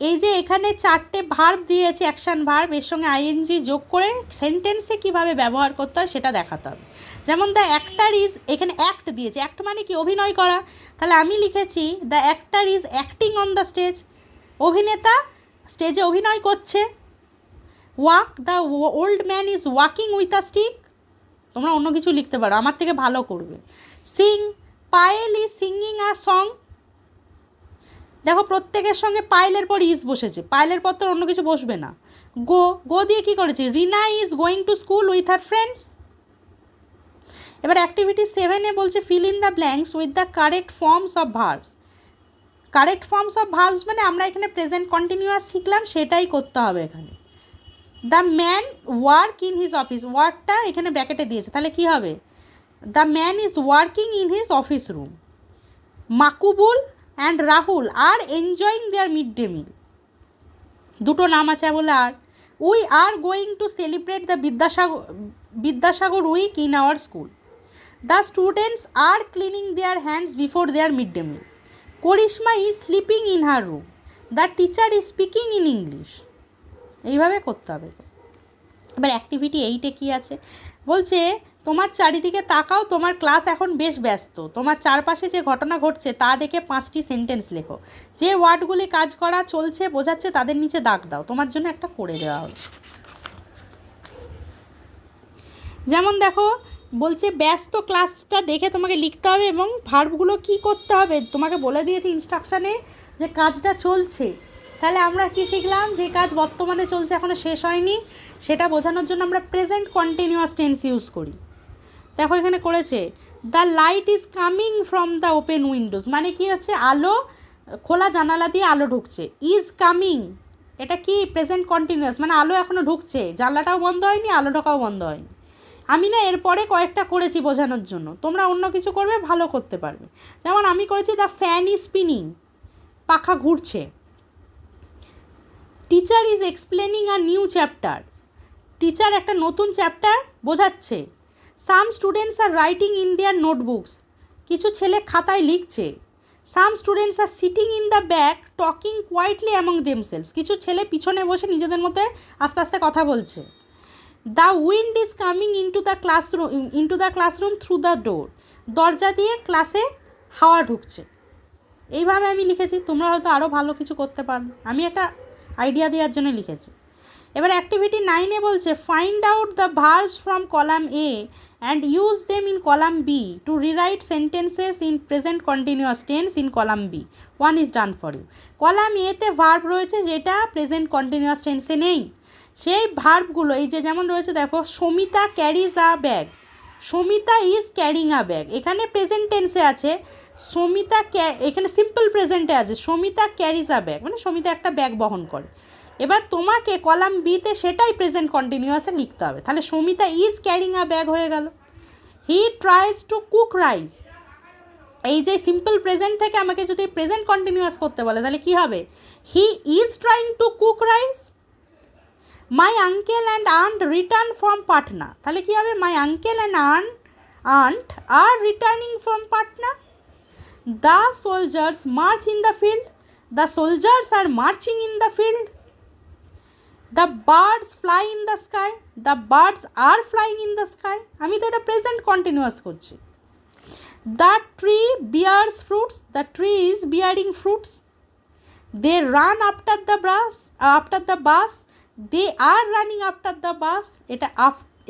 এই যে এখানে 4টে ভার্ব দিয়েছে, অ্যাকশান ভার্ব, এর সঙ্গে আইএনজি যোগ করে সেন্টেন্সে কীভাবে ব্যবহার করতে হয় সেটা দেখাতে হবে। যেমন দ্য অ্যাক্টার ইজ, এখানে অ্যাক্ট দিয়েছে, অ্যাক্ট মানে কি, অভিনয় করা। তাহলে আমি লিখেছি the actor is acting on the stage, অভিনেতা স্টেজে অভিনয় করছে। Walk, the old man is walking with a stick, তোমরা অন্য কিছু লিখতে পারো, আমার থেকে ভালো করবে। Singh, Payel is singing a song, দেখো প্রত্যেকের সঙ্গে পায়েলের পর ইজ বসেছে, পায়েলের পর তো অন্য কিছু বসবে না। গো দিয়ে কী করেছে, Rina is going to school with her friends. এবার অ্যাক্টিভিটি 7-এ বলছে fill in the blanks with the correct forms of verbs. Correct forms of verbs মানে আমরা এখানে প্রেজেন্ট কন্টিনিউয়াস শিখলাম, সেটাই করতে হবে এখানে। The man work in his office, ওয়ার্কটা এখানে ব্র্যাকেটে দিয়েছে, তাহলে কী হবে, the man is working in his office room. Maqbool and Rahul are enjoying their mid day meal, দুটো নাম আছে বলে আর। We are going to celebrate the Vidyasagar week in our school. The students are cleaning their hands before their mid day meal. Karishma is sleeping in her room. The teacher is speaking in English. এইভাবে করতে হবে। এবার activity 8-এ কী আছে বলছে, তোমার চারিদিকে তাকাও, তোমার ক্লাস এখন বেশ ব্যস্ত, তোমার চারপাশে যে ঘটনা ঘটছে তা দেখে 5টি সেন্টেন্স লেখো। যে ওয়ার্ডগুলি কাজ করা চলছে বোঝাচ্ছে তাদের নিচে দাগ দাও, তোমার জন্য একটা করে দেওয়া হলো। যেমন দেখো বলছে ব্যস্ত ক্লাসটা দেখে তোমাকে লিখতে হবে এবং ভার্বগুলো কী করতে হবে তোমাকে বলে দিয়েছে ইনস্ট্রাকশানে যে কাজটা চলছে। তাহলে আমরা কি শিখলাম, যে কাজ বর্তমানে চলছে, এখনও শেষ হয়নি, সেটা বোঝানোর জন্য আমরা প্রেজেন্ট কন্টিনিউয়াস টেন্স ইউজ করি। দেখো এখানে করেছে the light is coming from the open Windows, মানে কি হচ্ছে, আলো, খোলা জানালা দিয়ে আলো ঢুকছে। ইজ কামিং, এটা কি প্রেজেন্ট কন্টিনিউয়াস, মানে আলো এখনও ঢুকছে, জানলাটাও বন্ধ হয়নি, আলো ঢোকাও বন্ধ হয়নি। আমি না এরপরে কয়েকটা করেছি বোঝানোর জন্য, তোমরা অন্য কিছু করবে, ভালো করতে পারবে। যেমন আমি করেছি দ্য ফ্যান ইজ স্পিনিং, পাখা ঘুরছে। Teacher is explaining a new chapter, teacher একটা নতুন চ্যাপ্টার বোঝাচ্ছে। Some students are writing in their notebooks, কিছু ছেলে খাতায় লিখছে। Some students are sitting in the back talking quietly among themselves, কিছু ছেলে পিছনে বসে নিজেদের মধ্যে আস্তে আস্তে কথা বলছে। The wind is coming into the classroom through the door, দরজা দিয়ে ক্লাসে হাওয়া ঢুকছে। এইভাবে আমি লিখেছি, তোমরা হয়তো আরও ভালো কিছু করতে পারবে, আমি একটা আইডিয়া দেওয়ার জন্য লিখেছি। এবার অ্যাক্টিভিটি 9-এ বলছে find out the verbs from column A and use them in column B to rewrite sentences in present continuous tense in column B. 1 is done for you. Column এতে ভার্ব রয়েছে যেটা present continuous টেন্সে নেই, সেই ভার্বগুলো এই যে যেমন রয়েছে দেখো, Samita carries a bag, Samita is carrying a bag, এখানে প্রেজেন্ট টেন্সে আছে। সমিতা এখানে সিম্পল প্রেজেন্টে আছে, সমিতা ক্যারিজ আ ব্যাগ, মানে সমিতা একটা ব্যাগ বহন করে। এবার তোমাকে কলাম বিতে সেটাই প্রেজেন্ট কন্টিনিউয়াসে লিখতে হবে। তাহলে Samita is carrying a bag হয়ে গেল। হি ট্রাইজ টু কুক রাইস, এই যে সিম্পল প্রেজেন্ট থেকে আমাকে যদি প্রেজেন্ট কন্টিনিউয়াস করতে বলে তাহলে কী হবে, he is trying to cook rice. My uncle and aunt return from Patna, তাহলে কী হবে, my uncle and aunt are returning from Patna. The soldiers march in the field, the soldiers are marching in the field. The birds fly in the sky, the birds are flying in the sky, আমি তো এটা present continuous করছি। The tree bears fruits, the tree is bearing fruits. They run after the bus, they are running after the bus,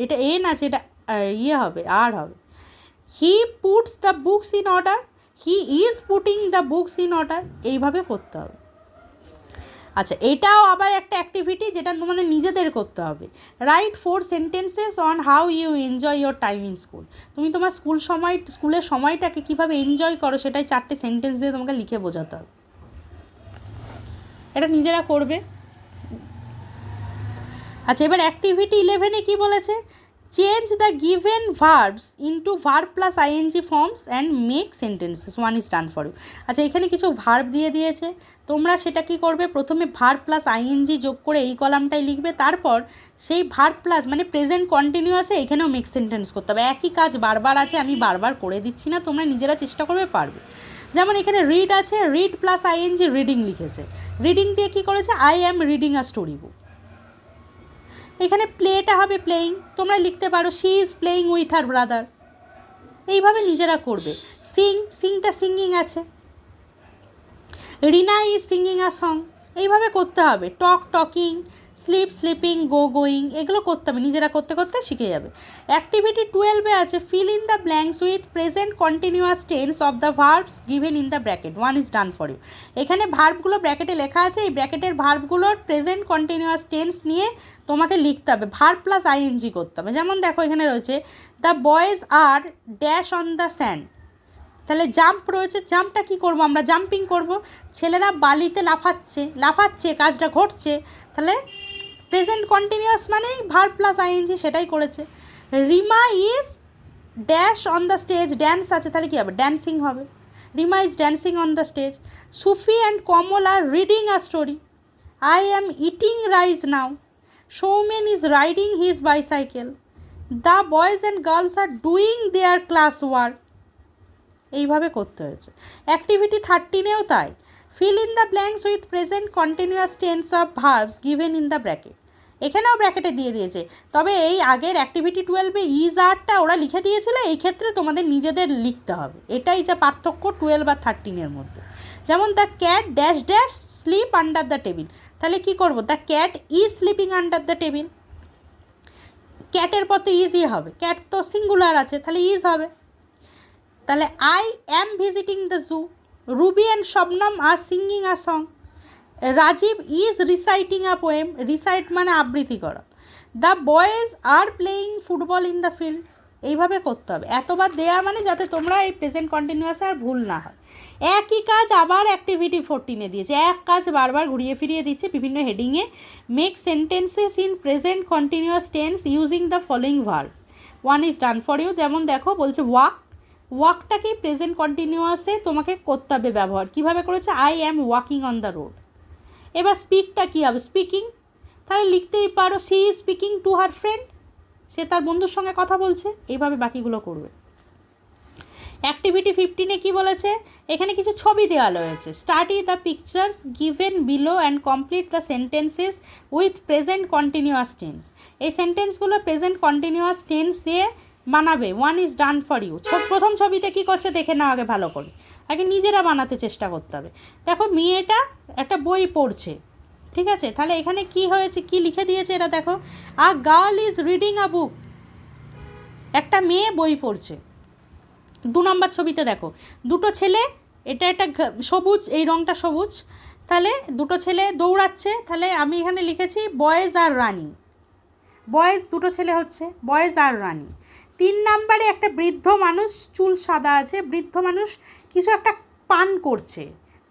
এটা N আছে, এটা ইয়ে হবে, are হবে। He puts the books in order, he is putting the books in order, এইভাবে করতে হবে। আচ্ছা, এটাও আবার একটা অ্যাক্টিভিটি যেটা তোমাদের নিজেদের করতে হবে। Write 4 sentences on how you enjoy your time in school. তুমি তোমার স্কুলের সময়টাকে কীভাবে এনজয় করো সেটাই 4টে সেন্টেন্স দিয়ে তোমাকে লিখে বোঝাতে হবে। এটা নিজেরা করবে। আচ্ছা, এবার অ্যাক্টিভিটি 11-এ কী বলেছে? Change the given verbs into verb plus ING forms and make sentences, 1 is done for you. আচ্ছা, এখানে কিছু ভার্ব দিয়ে দিয়েছে, তোমরা সেটা কি করবে? প্রথমে ভার্ব প্লাস আইএনজি যোগ করে এই কলামটাই লিখবে, তারপর সেই ভার্ব প্লাস মানে প্রেজেন্ট কন্টিনিউয়াসে এখানেও মেক সেন্টেন্স করতে হবে। একই কাজ বারবার আছে, আমি বারবার করে দিচ্ছি না, তোমরা নিজেরা চেষ্টা করবে, পারবে। যেমন এখানে রিড আছে, রিড প্লাস আইএনজি রিডিং লিখেছে, রিডিং দিয়ে কী করেছে? I am reading a story book. এখানে প্লেটা হবে প্লেয়িং, তোমরা লিখতে পারো she is playing with her brother, এইভাবে নিজেরা করবে। সিংটা সিঙ্গিং আছে, রিনা ইজ সিঙ্গিং আ সং, এইভাবে করতে হবে। টকিং, স্লিপিং, গোয়িং, এগুলো করতে হবে, নিজেরা করতে করতে শিখে যাবে। অ্যাক্টিভিটি 12-এ আছে fill in the blanks with present continuous tense of the verbs given in the bracket, 1 is done for you. এখানে ভার্বগুলো ব্র্যাকেটে লেখা আছে, এই ব্র্যাকেটের ভার্বগুলোর প্রেজেন্ট কন্টিনিউয়াস টেন্স নিয়ে তোমাকে লিখতে হবে, ভার্ব প্লাস আইএনজি করতে হবে। যেমন দেখো এখানে রয়েছে the boys are dash on the sand, তাহলে জাম্প রয়েছে, জাম্পটা কী করবো আমরা? জাম্পিং করব। ছেলেরা বালিতে লাফাচ্ছে, কাজটা ঘটছে, তাহলে প্রেজেন্ট কন্টিনিউয়াস মানেই ভার্ব প্লাস আইএনজি, সেটাই করেছে। Rima is dash on the stage, dance আছে, তাহলে কী হবে? ড্যান্সিং হবে। Rima is dancing on the stage. Sufi and Kamal are reading a story. I am eating rice now. Soumen is riding his bicycle. The boys and girls are doing their class work, এইভাবে করতে হয়েছে। Activity 13-এও তাই, fill in the blanks with present continuous tense of verbs given in the bracket, এখানেও ব্র্যাকেটে দিয়ে দিয়েছে, তবে এই আগের অ্যাক্টিভিটি 12-এ ইজ আরটা ওরা লিখে দিয়েছিল, এই ক্ষেত্রে তোমাদের নিজেদের লিখতে হবে, এটাই যা পার্থক্য 12 আর 13-এর মধ্যে। যেমন the cat dash dash sleep under the table, তাহলে কী করবো? The cat is sleeping under the table. ক্যাটের পর তো ইজই হবে, ক্যাট তো সিঙ্গুলার আছে, তাহলে ইজ হবে। তাহলে I am visiting the zoo. Ruby and Shabnam are singing a song. Rajib is reciting a poem, recite মানে আবৃত্তি করা। The boys are playing football in the field, এইভাবে করতে হবে। এতবার দেয়া মানে যাতে তোমরা এই প্রেজেন্ট কন্টিনিউয়াসে আর ভুল না হয়। একই কাজ আবার অ্যাক্টিভিটি 14-এ দিয়েছে, এক কাজ বারবার ঘুরিয়ে ফিরিয়ে দিচ্ছে বিভিন্ন হেডিংয়ে। Make sentences in present continuous tense using the following verbs, 1 is done for you. যেমন দেখো বলছে ওয়াকটাকেই প্রেজেন্ট কন্টিনিউয়াসে তোমাকে করতে হবে ব্যবহার, কীভাবে করেছে? I am walking on the road. এবার স্পিকটা কী হবে? স্পিকিং, তাহলে লিখতেই পারো she is speaking to her friend, সে তার বন্ধুর সঙ্গে কথা বলছে, এইভাবে বাকিগুলো করবে। অ্যাক্টিভিটি 15-এ কী বলেছে? এখানে কিছু ছবি দেওয়া রয়েছে, study the pictures given below and complete the sentences with present continuous tense. এই সেন্টেন্সগুলো প্রেজেন্ট কন্টিনিউয়াস টেন্স দিয়ে বানাবে, 1 ইজ ডান ফর ইউ। প্রথম ছবিতে কী করছে দেখে নাও আগে ভালো করে, আগে নিজেরা বানাতে চেষ্টা করতে হবে। দেখো মেয়েটা একটা বই পড়ছে, ঠিক আছে, তাহলে এখানে কি হয়েছে, কি লিখে দিয়েছে এরা দেখো, a girl is reading a book, একটা মেয়ে বই পড়ছে। 2 নম্বর ছবিতে দেখো দুটো ছেলে, এটা একটা সবুজ, এই রঙটা সবুজ, তাহলে দুটো ছেলে দৌড়াচ্ছে, তাহলে আমি এখানে লিখেছি বয়েজ আর রানি, বয়েজ দুটো ছেলে হচ্ছে বয়েজ আর রানি। 3 নম্বরে একটা বৃদ্ধ মানুষ, চুল সাদা আছে, বৃদ্ধ মানুষ কিছু একটা পান করছে,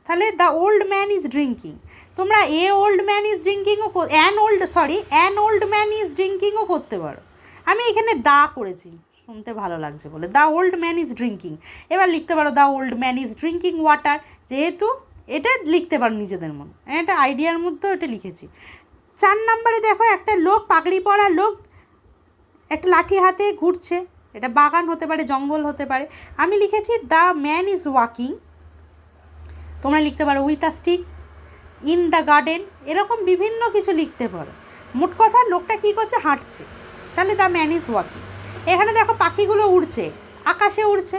তাহলে the old man is drinking. তোমরা ওল্ড ম্যান ইজ ড্রিঙ্কিংও অ্যান ওল্ড ম্যান ইজ ড্রিঙ্কিংও করতে পারো, আমি এখানে দা করেছি শুনতে ভালো লাগছে বলে, the old man is drinking. এবার লিখতে পারো the old man is drinking water, যেহেতু এটা লিখতে পারো নিজেদের মন, এটা আইডিয়ার মধ্যেও এটা লিখেছি। 4 নম্বরে দেখো একটা লোক, পাগড়ি পরা লোক, একটা লাঠি হাতে ঘুরছে, এটা বাগান হতে পারে, জঙ্গল হতে পারে, আমি লিখেছি দ্য ম্যান ইজ ওয়াকিং। তোমরা লিখতে পারো with a stick, in the garden, এরকম বিভিন্ন কিছু লিখতে পারো। মোট কথা লোকটা কী করছে, হাঁটছে, তাহলে দ্য ম্যান ইজ ওয়াকিং। এখানে দেখো পাখিগুলো উড়ছে, আকাশে উড়ছে,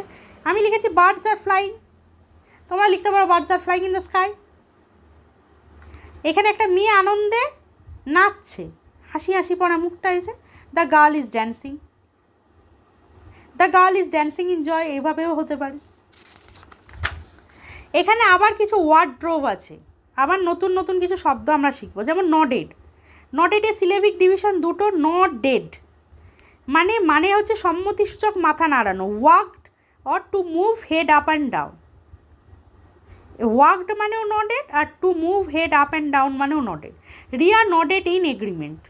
আমি লিখেছি বার্ডস আর ফ্লাইং, তোমরা লিখতে পারো birds are flying in the sky. এখানে একটা মেয়ে আনন্দে নাচছে, হাসি হাসি পড়া মুখটা এসে, the girl is dancing, the girl is dancing in joy, এইভাবেও হতে পারে। এখানে আবার কিছু ওয়ার্ড্রোভ আছে, আবার নতুন নতুন কিছু শব্দ আমরা শিখবো, যেমন নডেড। নডেডের সিলেবিক ডিভিশন দুটো, নট ডেড মানে হচ্ছে সম্মতিসূচক মাথা নাড়ানো, walked or to move head up and down. Walked মানেও নডেড, আর to move head up and down মানেও nodded. Riya nodded in agreement,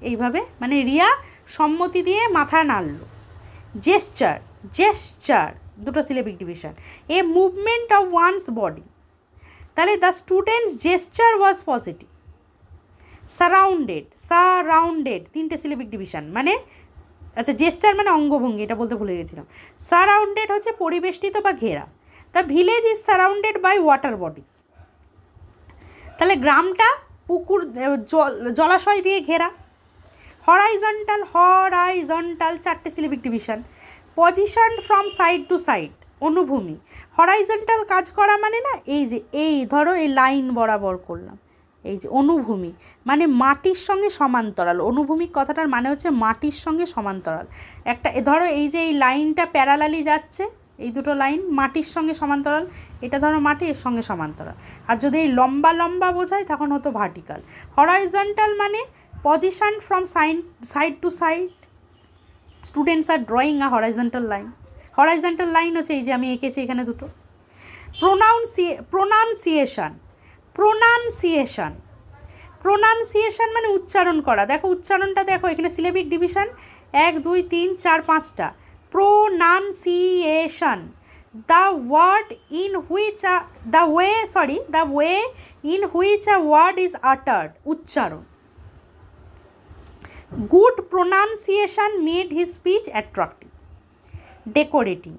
এইভাবে মানে রিয়া সম্মতি দিয়ে মাথা নাড়ল। জেস্চার, জেস্চার দুটো syllabic division, a movement of one's body, তাহলে the students gesture was positive. Surrounded, surrounded তিনটে সিলেবিক ডিভিশন, মানে আচ্ছা জেস্চার মানে অঙ্গভঙ্গি, এটা বলতে ভুলে গেছিলাম। সারাউন্ডেড হচ্ছে পরিবেষ্টিত বা ঘেরা, the village is surrounded by water bodies, তাহলে গ্রামটা পুকুর জলাশয় দিয়ে ঘেরা। হরাইজন্টাল, হরাইজন্টাল চারটে syllabic division, position from side to side, অনুভূমি। হরাইজন্টাল কাজ করা মানে না, এই যে এই ধরো এই লাইন বরাবর করলাম, এই যে অনুভূমি মানে মাটির সঙ্গে সমান্তরাল। অনুভূমিক কথাটার মানে হচ্ছে মাটির সঙ্গে সমান্তরাল। একটা ধরো এই যে এই লাইনটা প্যারালালি যাচ্ছে, এই দুটো লাইন মাটির সঙ্গে সমান্তরাল, এটা ধরো মাটি, এর সঙ্গে সমান্তরাল। আর যদি এই লম্বা লম্বা বোঝায় তখন হতো ভার্টিক্যাল। হরাইজন্টাল মানে position from side to side, students are drawing a horizontal line. Horizontal line হচ্ছে এই যে আমি এঁকেছি এখানে দুটো। প্রোনাউন্সিয়েশন, প্রোনাউন্সিয়েশন, প্রোনাউন্সিয়েশন মানে উচ্চারণ করা। দেখো উচ্চারণটা দেখো, এখানে সিলেবিক ডিভিশন 1 2 3 4 5টা। Pronunciation, the way in which a word is uttered, উচ্চারণ। Good pronunciation made his speech attractive. Decorating,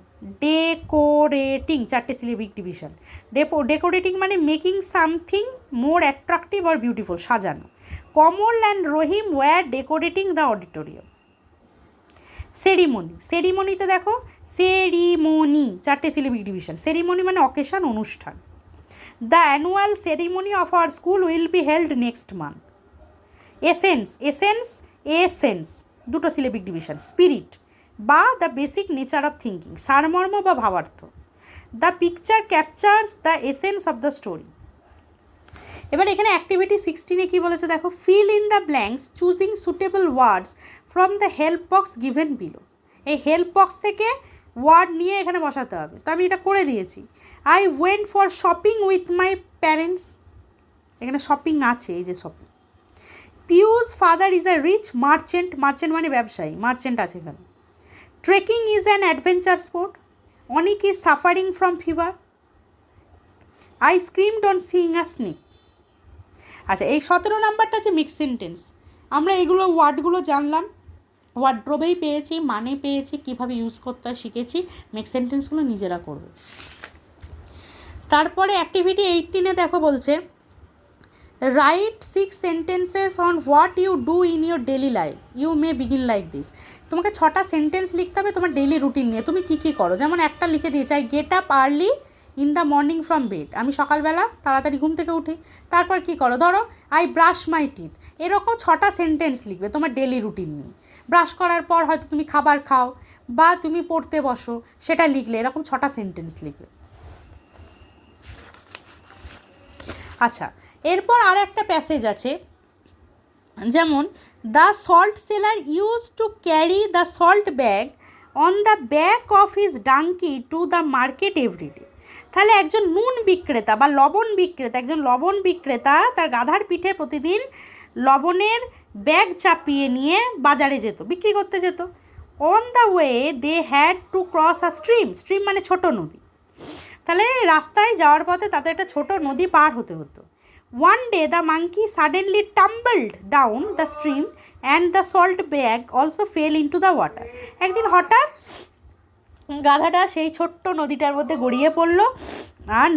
decorating চারটে সিলেবিক ডিভিশন। ডেকোরেটিং মানে making something more attractive or beautiful, সাজানো। Kamal and Rahim were decorating the auditorium. Ceremony, সেরিমনিতে দেখো ceremony চারটে syllabic division. Ceremony মানে occasion, অনুষ্ঠান। The annual ceremony of our school will be held next month. Essence, essence essence দুটো syllabic division. Spirit বা the basic nature of thinking, সারমর্ম বা ভাবার্থ। The picture captures the essence of the story. এবার এখানে activity 16-এ কী বলেছে দেখো, fill in the blanks choosing suitable words from the help box given below. এই হেল্প বক্স থেকে ওয়ার্ড নিয়ে এখানে বসাতে হবে, তো আমি এটা করে দিয়েছি। I went for shopping with my parents, এখানে শপিং আছে, এই যে shopping. Piu's father is a rich merchant, merchant মানে ব্যবসায়ী, মার্চেন্ট আছে এখানে। Trekking is an adventure sport. Anik is suffering from fever. I screamed on seeing a snake. আচ্ছা, এই 17 নাম্বারটা আছে মিক্স সেন্টেন্স। আমরা এগুলো ওয়ার্ডগুলো জানলাম, ওয়ার্ড্রোবেই পেয়েছি, মানে পেয়েছি, কীভাবে ইউজ করতে হয় শিখেছি। মিক্স সেন্টেন্সগুলো নিজেরা করবে। তারপরে অ্যাক্টিভিটি 18-এ দেখো বলছে write 6 sentences on what you do in your daily life, you may begin like this. তোমাকে 6টা সেন্টেন্স লিখতে হবে তোমার ডেলি রুটিন নিয়ে, তুমি কী কী করো। যেমন একটা লিখে দিয়েছে, I get up early in the morning from bed, আমি সকালবেলা তাড়াতাড়ি ঘুম থেকে উঠি। তারপর কী করো, ধরো আই ব্রাশ মাই টিথ। এরকম 6টা সেন্টেন্স লিখবে তোমার ডেলি রুটিন নিয়ে। ব্রাশ করার পর হয়তো তুমি খাবার খাও বা তুমি পড়তে বসো, সেটা লিখলে এরকম 6টা সেন্টেন্স লিখবে। আচ্ছা, এরপর আর একটা প্যাসেজ আছে, যেমন the salt seller use to carry the salt bag on the back of his donkey to the market everyday. তাহলে একজন নুন বিক্রেতা বা লবণ বিক্রেতা, একজন লবণ বিক্রেতা তার গাধার পিঠে প্রতিদিন লবণের ব্যাগ চাপিয়ে নিয়ে বাজারে যেত, বিক্রি করতে যেত। On the way they had to cross a stream, stream মানে ছোট নদী। তাহলে রাস্তায় যাওয়ার পথে তাদের একটা ছোট নদী পার হতে হতো। One day the monkey suddenly tumbled down the stream and the salt bag also fell into the water. একদিন হঠাৎ গাধাটা সেই ছোট্ট নদীটার মধ্যে গড়িয়ে পড়লো, আর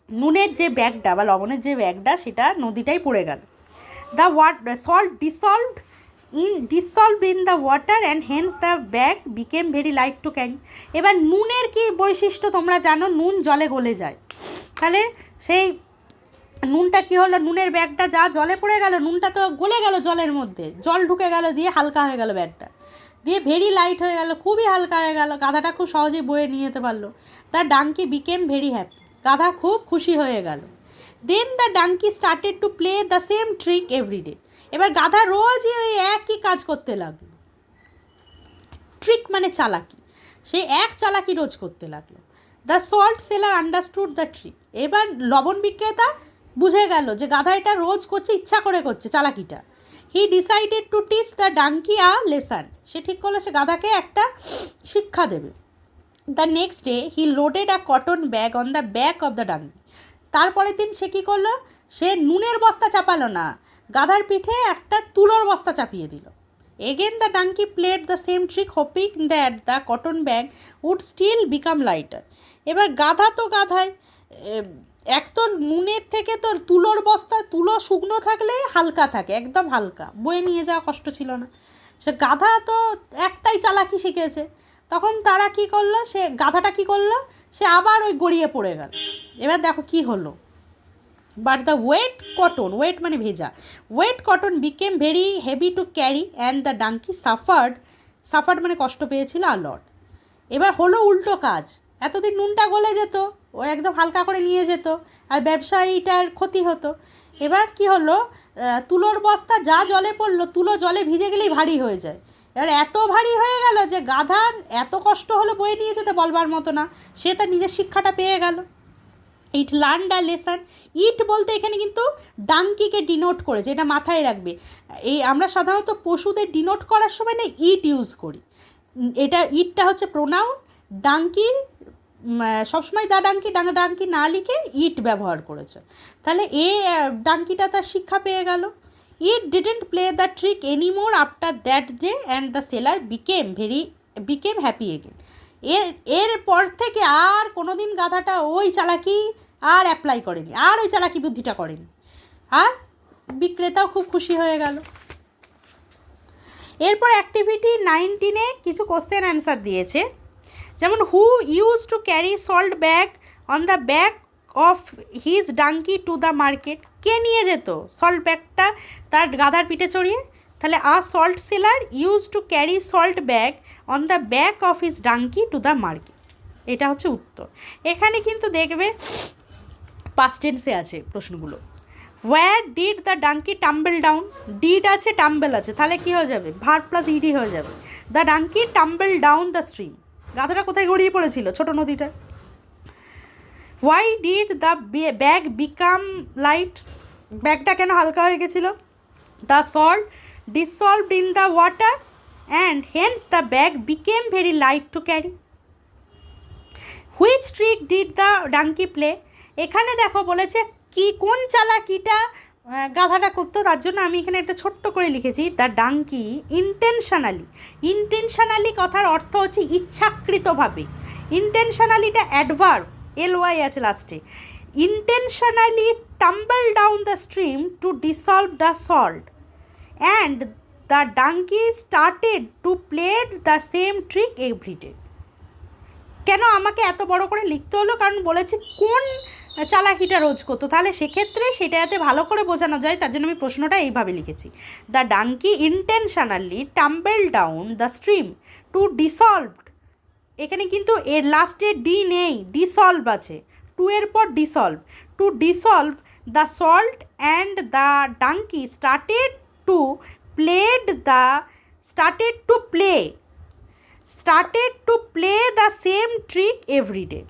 নুনের যে ব্যাগটা বা লবণের যে ব্যাগটা সেটা নদীটাই পড়ে গেল। The salt dissolved in the water and hence the bag became very light to carry. এবার নুনের কি বৈশিষ্ট্য তোমরা জানো, নুন জলে গলে যায়। তাহলে সেই নুনটা কি হলো, নুনের ব্যাগটা যা জলে পড়ে গেল, নুনটা তো গলে গেল জলের মধ্যে, জল ঢুকে গেল, দিয়ে হালকা হয়ে গেল ব্যাগটা, দিয়ে ভেরি লাইট হয়ে গেল, খুবই হালকা হয়ে গেল, গাধাটা খুব সহজেই বয়ে নিয়ে যেতে পারলো। তার ডাঙ্কি বিকেম ভেরি হ্যাপি, গাধা খুব খুশি হয়ে গেল। Then the donkey started to play the same trick everyday. এবার গাধা রোজই ওই একই কাজ করতে লাগলো। ট্রিক মানে চালাকি, সে এক চালাকি রোজ করতে লাগলো। The salt seller understood the trick. এবার লবণ বিক্রেতা বুঝে গেল যে গাধা এটা রোজ করছে, ইচ্ছা করে করছে চালাকিটা। He decided to teach the donkey a lesson. সে ঠিক করলো সে গাধাকে একটা শিক্ষা দেবে। The next day he loaded a cotton bag on the back of the donkey. তারপরের দিন সে কী করলো, সে নুনের বস্তা চাপালো না, গাধার পিঠে একটা তুলোর বস্তা চাপিয়ে দিল। Again the donkey played the same trick hoping that the cotton bag would still become lighter. এবার গাধা তো গাধায়, এক তো নুনের থেকে তো তুলোর বস্তা, তুলো শুকনো থাকলে হালকা থাকে, একদম হালকা, বয়ে নিয়ে যাওয়া কষ্ট ছিল না। সে গাধা তো একটাই চালাকি শিখেছে। তখন তারা কি করলো, সে গাধাটা কি করলো, সে আবার ওই গড়িয়ে পড়ে গেল। এবার দেখো কি হলো। But the wet cotton, wet মানে ভেজা, wet cotton became very heavy to carry and the donkey suffered মানে কষ্ট পেয়েছিল আ লট। এবার হলো উল্টো কাজ, এতদিন নুনটা গলে যেত, ও একদম হালকা করে নিয়ে যেত, আর ব্যবসায়ীটার ক্ষতি হতো। এবার কি হলো, তুলোর বস্তা যা জলে পড়লো, তুলো জলে ভিজে গেলেই ভারী হয়ে যায়। এবার এত ভারী হয়ে গেল যে গাধার এত কষ্ট হলো বয়ে নিয়ে যেতে, বলবার মতো না। সে তার নিজের শিক্ষাটা পেয়ে গেল। ইট লার্নড আ লেসন। ইট বলতে এখানে কিন্তু ডাঙ্কিকে ডিনোট করেছে, এটা মাথায় রাখবে। এই আমরা সাধারণত পশুদের ডিনোট করার সময় না ইট ইউজ করি, এটা ইটটা হচ্ছে প্রোনাউন। ডাঙ্কির সবসময় ডাঙ্কি না লিখে ইট ব্যবহার করেছে। তাহলে ডাঙ্কিটা তার শিক্ষা পেয়ে গেল। ইট didn't play the trick anymore after that day and the seller became happy again. এরপর থেকে আর কোনো দিন গাধাটা ওই চালাকি আর অ্যাপ্লাই করেনি, আর ওই চালাকি বুদ্ধিটা করেনি, আর বিক্রেতাও খুব খুশি হয়ে গেল। এরপর অ্যাক্টিভিটি 19-এ কিছু কোশ্চেন অ্যান্সার দিয়েছে, যেমন who use to carry salt bag on the back of his donkey to the market. কে নিয়ে যেত সল্ট ব্যাগটা তার গাধার পিঠে চড়িয়ে? তাহলে a salt seller use to carry salt bag on the back of his donkey to the market. এটা হচ্ছে উত্তর। এখানে কিন্তু দেখবে পাস্ট টেন্সে আছে প্রশ্নগুলো। Where did the donkey tumble down? Did আছে, টাম্বেল আছে, তাহলে কী হয়ে যাবে, ভার্ব প্লাস ইডি হয়ে যাবে। The donkey tumble down the stream. গাধাটা কোথায় গড়িয়ে পড়েছিল? ছোটো নদীটা। Why did the bag become light? ব্যাগটা কেন হালকা হয়ে গেছিলো? The salt dissolved in the water and hence the bag became very light to carry. Which trick did the donkey play? এখানে দেখো বলেছে কি কোন চালাকিটা গাধাটা করতো, তার জন্য আমি এখানে একটা ছোট্ট করে লিখেছি দ্য ডাঙ্কি ইন্টেনশনালি কথার অর্থ হচ্ছে ইচ্ছাকৃতভাবে। ইন্টেনশনালিটা অ্যাডভার্ব, LY আছে লাস্টে। Intentionally tumble down the stream to dissolve the salt and the donkey started to play the same trick everyday. কেন আমাকে এত বড় করে লিখতে হলো? কারণ বলেছে কোন চালাকিটা রোজ করতো, তাহলে সেক্ষেত্রে সেটা যাতে ভালো করে বোঝানো যায় তার জন্য আমি প্রশ্নটা এইভাবে লিখেছি। The donkey intentionally tumble down the stream to dissolve. এখানে কিন্তু এর লাস্টে ডি নেই, ডিসলভ আছে, টু এর পর dissolve. To dissolve the salt and the donkey started to play the same trick everyday.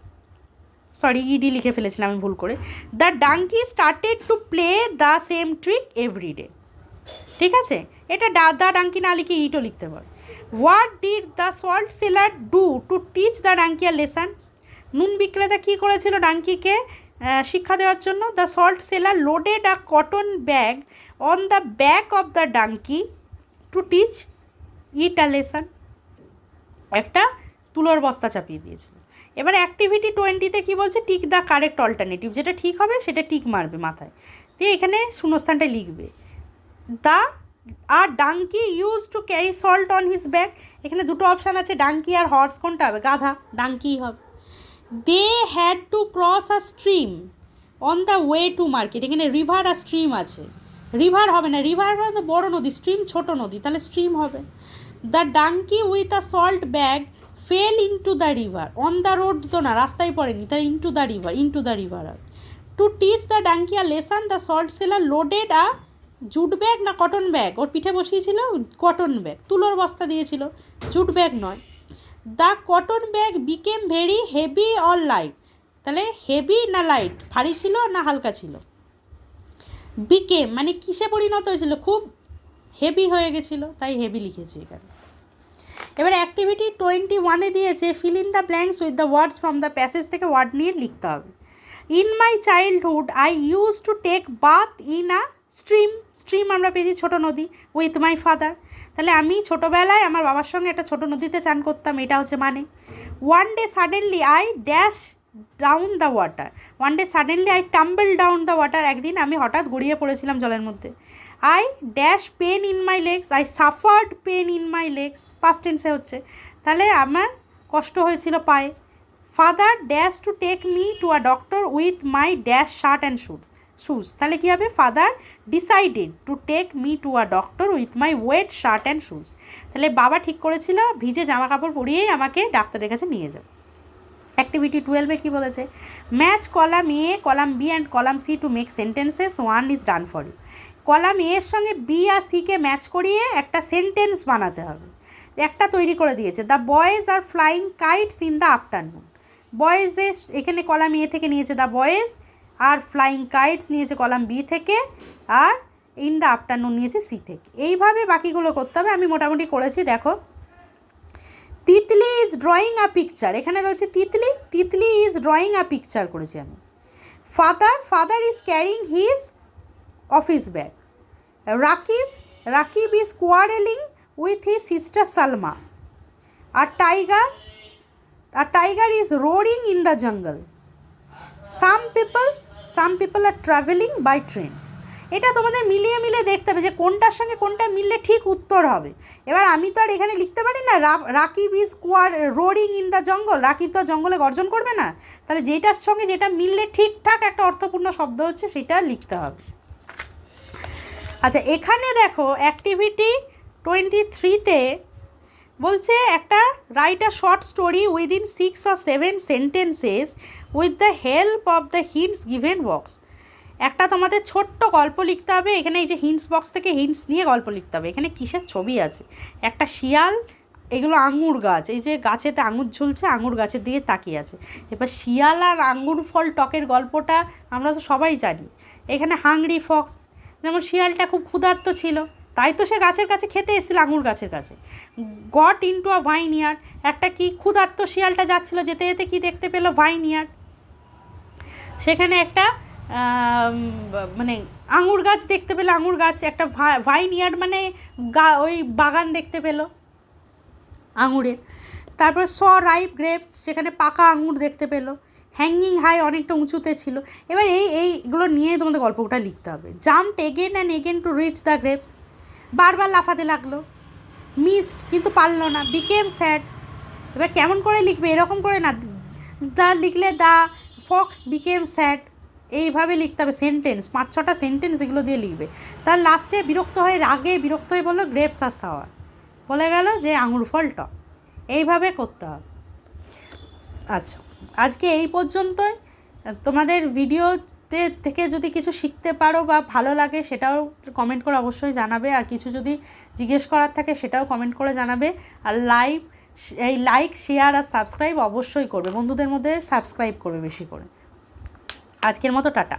Sorry, ED লিখে ফেলেছিলাম আমি ভুল করে। The donkey started to play the same trick everyday. ঠিক আছে, এটা দ্য ডাঙ্কি না লিখে ইটও লিখতে পারো। What did the salt seller do to teach the donkey a lesson? নুন বিক্রেতা কী করেছিল ডাঙ্কিকে শিক্ষা দেওয়ার জন্য? The salt seller loaded a cotton bag on the back of the donkey to teach it a lesson. একটা তুলোর বস্তা চাপিয়ে দিয়েছিল। এবার অ্যাক্টিভিটি 20-তে কী বলছে, টিক দ্য কারেক্ট অল্টারনেটিভ। যেটা ঠিক হবে সেটা টিক মারবে মাথায়, দিয়ে এখানে শূন্যস্থানটা লিখবে। দ্য আর donkey use to carry salt on his back. এখানে দুটো অপশান আছে, ডাঙ্কি আর হর্স, কোনটা হবে? গাধা, ডাঙ্কিই হবে। They had to cross a stream on the way to market. এখানে রিভার আর স্ট্রিম আছে, রিভার হবে না, রিভার মানে তো বড়ো নদী, স্ট্রিম ছোটো নদী, তাহলে স্ট্রিম হবে। The donkey with a salt bag fell into the river. On the road তো না, রাস্তায় পড়েনি, তাহলে into the river. To teach the donkey a lesson the salt seller loaded a jute bag না কটন ব্যাগ, ওর পিঠে বসিয়েছিল cotton bag, তুলোর বস্তা দিয়েছিল, জুট ব্যাগ নয়। The cotton bag became very heavy or light, তাহলে হেভি না লাইট, ভারী ছিল না হালকা ছিল? বিকেম মানে কিসে পরিণত হয়েছিল? খুব হেভি হয়ে গেছিলো, তাই হেভি লিখেছি এখানে। এবার অ্যাক্টিভিটি 21-এ দিয়েছে fill in the blanks with the words from the passage থেকে ওয়ার্ড নিয়ে লিখতে হবে। In my childhood I use to take bath in a stream. Stream আমরা পেয়েছি ছোটো নদী, উইথ মাই ফাদার, তাহলে আমি ছোটোবেলায় আমার বাবার সঙ্গে একটা ছোটো নদীতে চান করতাম, এটা হচ্ছে মানে। One day suddenly I dash down the water. One day suddenly I tumble down the water, একদিন আমি হঠাৎ গড়িয়ে পড়েছিলাম জলের মধ্যে। I dash pain in my legs, I suffered pain in my legs, past টেন্সে হচ্ছে, তাহলে আমার কষ্ট হয়েছিল পায়ে। Father dash to take me to a doctor with my dash shirt and shoes, তাহলে কী হবে? Father decided to take me to a doctor with my wet shirt and shoes, তাহলে বাবা ঠিক করেছিল ভিজে জামা কাপড় পরিয়েই আমাকে ডাক্তারের কাছে নিয়ে যাবে। অ্যাক্টিভিটি 12-এ কী বলেছে? Match column A, column B and column C to make sentences, one is done for you. Column এর সঙ্গে বি আর সিকে ম্যাচ করিয়ে একটা সেন্টেন্স বানাতে হবে, একটা তৈরি করে দিয়েছে। The boys R flying kites in the afternoon. বয়েজে এখানে কলাম এ থেকে নিয়েছে the boys, R flying kites নিয়েছে কলাম বি থেকে, আর ইন দ্য আফটারনুন নিয়েছে সি থেকে। এইভাবে বাকিগুলো করতে হবে, আমি মোটামুটি করেছি। দেখো, Titli is drawing a picture, এখানে রয়েছে Titli, Titli is drawing a picture করেছি আমি। Father is carrying his office bag. Rakib is quarreling with his sister Salma. R tiger is roaring in the jungle. Some people are travelling by train. এটা তোমাদের মিলিয়ে দেখতে হবে যে কোনটার সঙ্গে কোনটা মিললে ঠিক উত্তর হবে। এবার আমি তো আর এখানে লিখতে পারি না Rakib is roaring in the জঙ্গল, রাকিব তো জঙ্গলে গর্জন করবে না, তাহলে যেটার সঙ্গে যেটা মিললে ঠিকঠাক একটা অর্থপূর্ণ শব্দ হচ্ছে সেটা লিখতে হবে। আচ্ছা, এখানে দেখো অ্যাক্টিভিটি 23-তে বলছে একটা write a short story within 6 or 7 sentences with the help of the hints given box. একটা তোমাদের ছোট্ট গল্প লিখতে হবে, এখানে এই যে হিন্টস বক্স থেকে হিন্টস নিয়ে গল্প লিখতে হবে। এখানে কিসের ছবি আছে? একটা শিয়াল, এগুলো আঙুর গাছ, এই যে গাছেতে আঙুর ঝুলছে, আঙুর গাছের দিকে তাকিয়ে আছে। এবার শিয়াল আর আঙুর ফল টকের গল্পটা আমরা তো সবাই জানি। এখানে হাংরি ফক্স, যেমন শিয়ালটা খুব ক্ষুধার্ত ছিল, তাই তো সে গাছের কাছে খেতে এসেছিল, আঙুর গাছের কাছে। গট ইনটু আ ভাইনইয়ার্ড, একটা কি ক্ষুধার্ত শিয়ালটা যাচ্ছিল, যেতে যেতে কি দেখতে পেলো? ভাইনইয়ার্ড। সেখানে একটা মানে আঙুর গাছ দেখতে পেলো, আঙুর গাছ, একটা ভাইনইয়ার্ড মানে ওই বাগান দেখতে পেলো আঙুরের। তারপর রাইপ গ্রেপস, সেখানে পাকা আঙুর দেখতে পেলো। হ্যাঙ্গিং হাই, অনেকটা উঁচুতে ছিল। এবার এইগুলো নিয়ে তোমাদের গল্পটা লিখতে হবে। Jump again and again to reach the grapes, বারবার লাফাতে লাগলো। মিসড, কিন্তু পারলো না। বিকেম স্যাড, এবার কেমন করে লিখবে? এরকম করে না, দ্য লিখলে দ্য ফক্স বিকেম স্যাড, এইভাবে লিখতে হবে সেন্টেন্স, 5-6টা সেন্টেন্স এগুলো দিয়ে লিখবে। তার লাস্টে রাগে বিরক্ত হয়ে বললো গ্রেপস আর সাওয়ার, বলে গেল যে আঙুর ফল টক। এইভাবে করতে হবে। আচ্ছা, আজকে এই পর্যন্তই। তোমাদের ভিডিওতে থেকে যদি কিছু শিখতে পারো বা ভালো লাগে সেটাও কমেন্ট করে অবশ্যই জানাবে, আর কিছু যদি জিজ্ঞেস করার থাকে সেটাও কমেন্ট করে জানাবে। আর লাইক শেয়ার আর সাবস্ক্রাইব অবশ্যই করবে, বন্ধুদের মধ্যে সাবস্ক্রাইব করবে বেশি করে। আজকের মতো টাটা।